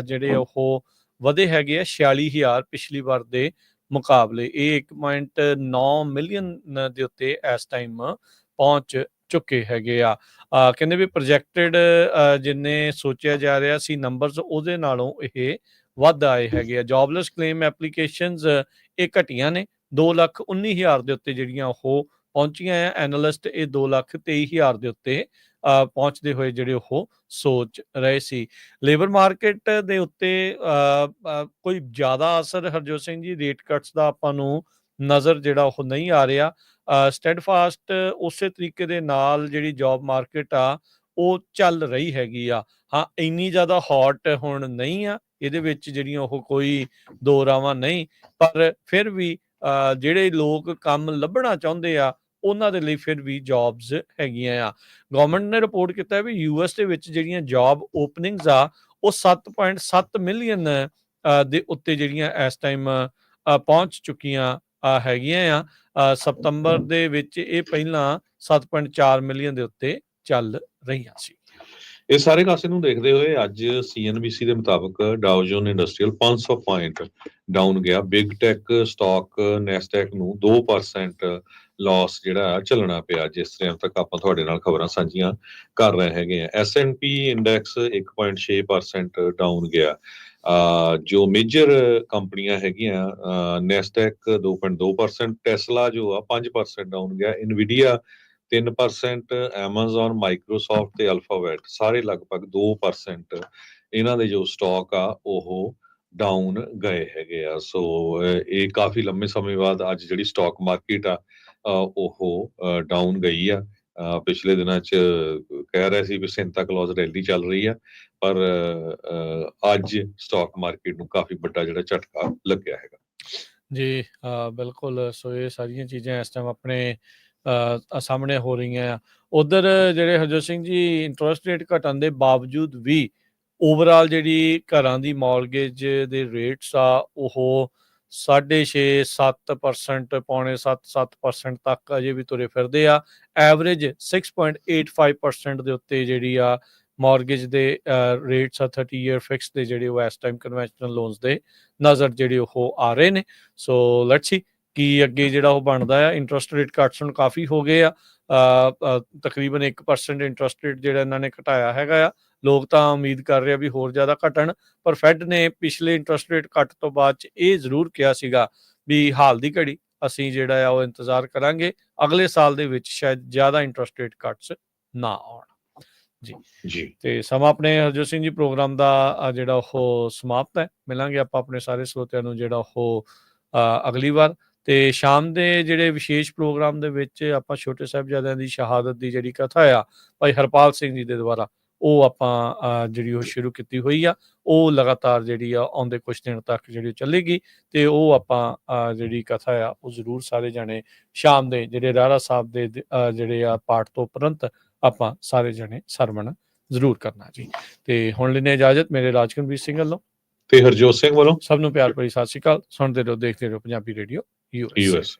ਜਿਹੜੇ ਉਹ ਵਧੇ ਹੈਗੇ ਆ 46,000 ਪਿਛਲੀ ਵਾਰ ਦੇ ਮੁਕਾਬਲੇ। ਇਹ 1.9 ਮਿਲੀਅਨ ਦੇ ਉੱਤੇ ਇਸ ਟਾਈਮ ਪਹੁੰਚ ਚੁੱਕੇ ਹੈਗੇ ਆ। ਕਹਿੰਦੇ ਵੀ ਪ੍ਰੋਜੈਕਟਡ ਜਿੰਨੇ ਸੋਚਿਆ ਜਾ ਰਿਹਾ ਸੀ ਨੰਬਰਸ ਉਹਦੇ ਨਾਲੋਂ ਇਹ ਵੱਧ ਆਏ ਹੈਗੇ ਆ। ਜੋਬਲੈਸ ਕਲੇਮ ਐਪਲੀਕੇਸ਼ਨਸ ਇਹ ਘਟੀਆਂ ਨੇ 2,19,000 ਦੇ ਉੱਤੇ ਜਿਹੜੀਆਂ ਉਹ ਪਹੁੰਚੀਆਂ ਆ। ਐਨਾਲਿਸਟ ਇਹ 2,23,000 ਦੇ ਉੱਤੇ ਪਹੁੰਚਦੇ ਹੋਏ ਜਿਹੜੇ ਉਹ ਸੋਚ ਰਹੇ ਸੀ। ਲੇਬਰ ਮਾਰਕੀਟ ਦੇ ਉੱਤੇ ਕੋਈ ਜ਼ਿਆਦਾ ਅਸਰ ਹਰਜੋਤ ਸਿੰਘ ਜੀ ਰੇਟ ਕੱਟਸ ਦਾ ਆਪਾਂ ਨੂੰ ਨਜ਼ਰ ਜਿਹੜਾ ਉਹ ਨਹੀਂ ਆ ਰਿਹਾ। ਸਟੈਡਫਾਸਟ ਉਸੇ ਤਰੀਕੇ ਦੇ ਨਾਲ ਜਿਹੜੀ ਜੌਬ ਮਾਰਕੀਟ ਆ ਉਹ ਚੱਲ ਰਹੀ ਹੈਗੀ ਆ। ਹਾਂ, ਇੰਨੀ ਜ਼ਿਆਦਾ ਹੌਟ ਹੁਣ ਨਹੀਂ ਆ, ਇਹਦੇ ਵਿੱਚ ਜਿਹੜੀਆਂ ਉਹ ਕੋਈ ਦੋ ਰਾਵਾਂ ਨਹੀਂ, ਪਰ ਫਿਰ ਵੀ ਜਿਹੜੇ ਲੋਕ ਕੰਮ ਲੱਭਣਾ ਚਾਹੁੰਦੇ ਆ ਉਹਨਾਂ ਦੇ ਲਈ ਫਿਰ ਵੀ ਜੌਬਸ ਹੈਗੀਆਂ ਆ। ਗਵਰਨਮੈਂਟ ਨੇ ਰਿਪੋਰਟ ਕੀਤਾ ਵੀ US ਦੇ ਵਿੱਚ ਜਿਹੜੀਆਂ ਜੌਬ ਓਪਨਿੰਗਸ ਆ ਉਹ 7.7 ਮਿਲੀਅਨ ਦੇ ਉੱਤੇ ਜਿਹੜੀਆਂ ਇਸ ਟਾਈਮ ਪਹੁੰਚ ਚੁੱਕੀਆਂ ਹੈਗੀਆਂ ਆ। ਸਤੰਬਰ ਦੇ ਵਿੱਚ ਇਹ ਪਹਿਲਾਂ 7.4 ਮਿਲੀਅਨ ਦੇ ਉੱਤੇ ਚੱਲ ਰਹੀਆਂ ਸੀ। ਇਹ ਸਾਰੇ ਕਾਸੇ ਨੂੰ ਦੇਖਦੇ ਹੋਏ ਅੱਜ CNBC ਦੇ ਮੁਤਾਬਕ ਡਾਓ ਜੋਨ ਇੰਡਸਟਰੀਅਲ 500 ਪੁਆਇੰਟ ਡਾਊਨ ਗਿਆ। ਬਿਗ ਟੈਕ ਸਟਾਕ ਨੈਸਡੈਕ ਨੂੰ 2% ਲਾਸ ਜਿਹੜਾ ਝੱਲਣਾ ਪਿਆ। ਜਿਸ ਟਾਈਮ ਤੱਕ ਆਪਾਂ ਤੁਹਾਡੇ ਨਾਲ ਖਬਰਾਂ ਸਾਂਝੀਆਂ ਕਰ ਰਹੇ ਹੈਗੇ ਆ। S&P ਇੰਡੈਕਸ 1.6% ਡਾਊਨ ਗਿਆ। ਜੋ ਮੇਜਰ ਕੰਪਨੀਆਂ ਹੈਗੀਆਂ ਨੈਸਡੈਕ 2.2%, ਟੈਸਲਾ ਜੋ ਆ 5% ਡਾਊਨ ਗਿਆ, ਇਨਵੀਡੀਆ 3%, ਐਮਾਜ਼ਨ, ਮਾਈਕਰੋਸਾਫਟ ਤੇ ਅਲਫਾਬੈਟ ਸਾਰੇ ਲਗਭਗ 2% ਇਹਨਾਂ ਦੇ ਜੋ ਸਟਾਕ ਆ ਉਹ ਡਾਊਨ ਗਏ ਹੈਗੇ ਆ। ਸੋ ਇਹ ਕਾਫੀ ਲੰਮੇ ਸਮੇਂ ਬਾਅਦ ਅੱਜ ਜਿਹੜੀ ਸਟਾਕ ਮਾਰਕੀਟ ਆ ਉਹ ਡਾਊਨ ਗਈ ਆ। ਪਿਛਲੇ ਦਿਨਾਂ 'ਚ ਕਹਿ ਰਹੇ ਸੀ ਵੀ ਸੈਂਟਾ ਕਲੌਜ਼ ਰੈਲੀ ਚੱਲ ਰਹੀ ਆ, ਪਰ ਅੱਜ ਸਟਾਕ ਮਾਰਕੀਟ ਨੂੰ ਕਾਫੀ ਵੱਡਾ ਜਿਹੜਾ ਝਟਕਾ ਲੱਗਿਆ ਹੈਗਾ ਜੀ। ਬਿਲਕੁਲ। ਸੋ ਇਹ ਸਾਰੀਆਂ ਚੀਜ਼ਾਂ ਇਸ ਟਾਈਮ ਆਪਣੇ ਸਾਹਮਣੇ ਹੋ ਰਹੀਆਂ ਆ। ਉਧਰ ਜਿਹੜੇ ਹਰਜੋਤ ਸਿੰਘ ਜੀ ਇੰਟਰਸਟ ਰੇਟ ਘਟਣ ਦੇ ਬਾਵਜੂਦ ਵੀ ਓਵਰਆਲ ਜਿਹੜੀ ਘਰਾਂ ਦੀ ਮੌਰਗੇਜ ਦੇ ਰੇਟਸ ਆ ਉਹ 6.5-7%, ਪੌਣੇ 7% ਤੱਕ ਅਜੇ ਵੀ ਤੁਰੇ ਫਿਰਦੇ ਆ। ਐਵਰੇਜ 6.85% ਦੇ ਉੱਤੇ ਜਿਹੜੀ ਆ ਮੌਰਗੇਜ ਦੇ ਰੇਟਸ ਆ 30 ਈਅਰ ਫਿਕਸ ਦੇ ਜਿਹੜੇ ਉਹ ਇਸ ਟਾਈਮ ਕਨਵੈਨਸ਼ਨਲ ਲੋਨਸ ਦੇ ਨਜ਼ਰ ਜਿਹੜੇ ਉਹ ਆ ਰਹੇ ਨੇ। ਸੋ ਲੈਟਸ ਸੀ ਕੀ ਅੱਗੇ ਜਿਹੜਾ ਉਹ ਬਣਦਾ ਆ। ਇੰਟਰਸਟ ਰੇਟ ਕੱਟਸ ਹੁਣ ਕਾਫੀ ਹੋ ਗਏ ਆ। ਤਕਰੀਬਨ 1% ਇੰਟਰਸਟ ਰੇਟ ਜਿਹੜਾ ਇਹਨਾਂ ਨੇ ਘਟਾਇਆ ਹੈਗਾ ਆ। ਲੋਕ ਤਾਂ ਉਮੀਦ ਕਰ ਰਹੇ ਆ ਵੀ ਹੋਰ ਜ਼ਿਆਦਾ ਘਟਣ, ਪਰ ਫੈਡ ਨੇ ਪਿਛਲੇ ਇੰਟਰਸਟ ਰੇਟ ਕੱਟ ਤੋਂ ਬਾਅਦ 'ਚ ਇਹ ਜ਼ਰੂਰ ਕਿਹਾ ਸੀਗਾ ਵੀ ਹਾਲ ਦੀ ਘੜੀ ਅਸੀਂ ਜਿਹੜਾ ਆ ਉਹ ਇੰਤਜ਼ਾਰ ਕਰਾਂਗੇ, ਅਗਲੇ ਸਾਲ ਦੇ ਵਿੱਚ ਸ਼ਾਇਦ ਜ਼ਿਆਦਾ ਇੰਟਰਸਟ ਰੇਟ ਕੱਟਸ ਨਾ ਆਉਣ। ਜੀ ਤੇ ਸਮਾਂ ਆਪਣੇ ਹਰਜੋਤ ਸਿੰਘ ਜੀ ਪ੍ਰੋਗਰਾਮ ਦਾ ਜਿਹੜਾ ਉਹ ਸਮਾਪਤ ਹੈ। ਮਿਲਾਂਗੇ ਆਪਾਂ ਆਪਣੇ ਸਾਰੇ ਸਰੋਤਿਆਂ ਨੂੰ ਜਿਹੜਾ ਉਹ ਅਗਲੀ ਵਾਰ। ਤੇ ਸ਼ਾਮ ਦੇ ਜਿਹੜੇ ਵਿਸ਼ੇਸ਼ ਪ੍ਰੋਗਰਾਮ ਦੇ ਵਿੱਚ ਆਪਾਂ ਛੋਟੇ ਸਾਹਿਬਜ਼ਾਦਿਆਂ ਦੀ ਸ਼ਹਾਦਤ ਦੀ ਜਿਹੜੀ ਕਥਾ ਆ ਭਾਈ ਹਰਪਾਲ ਸਿੰਘ ਜੀ ਦੇ ਦੁਆਰਾ ਉਹ ਆਪਾਂ ਜਿਹੜੀ ਉਹ ਸ਼ੁਰੂ ਕੀਤੀ ਹੋਈ ਆ। ਉਹ ਲਗਾਤਾਰ ਜਿਹੜੀ ਆ ਆਉਂਦੇ ਕੁਝ ਦਿਨ ਤੱਕ ਜਿਹੜੀ ਚੱਲੇਗੀ ਤੇ ਉਹ ਆਪਾਂ ਜਿਹੜੀ ਕਥਾ ਆ ਉਹ ਜ਼ਰੂਰ ਸਾਰੇ ਜਾਣੇ ਸ਼ਾਮ ਦੇ ਜਿਹੜੇ ਰਾਰਾ ਸਾਹਿਬ ਦੇ ਜਿਹੜੇ ਆ ਪਾਠ ਤੋਂ ਉਪਰੰਤ ਆਪਾਂ ਸਾਰੇ ਜਣੇ ਸਰਵਣ ਜ਼ਰੂਰ ਕਰਨਾ ਜੀ। ਤੇ ਹੁਣ ਲੈਣੇ ਇਜਾਜ਼ਤ ਮੇਰੇ ਰਾਜਕਨਵੀਰ ਸਿੰਘ ਵੱਲੋਂ ਤੇ ਹਰਜੋਤ ਸਿੰਘ ਵੱਲੋਂ। ਸਭ ਨੂੰ ਪਿਆਰ ਭਰੀ ਸਤਿ ਸ਼੍ਰੀ ਅਕਾਲ। ਸੁਣਦੇ ਰਹੋ, ਦੇਖਦੇ ਰਹੋ ਪੰਜਾਬੀ ਰੇਡੀਓ US।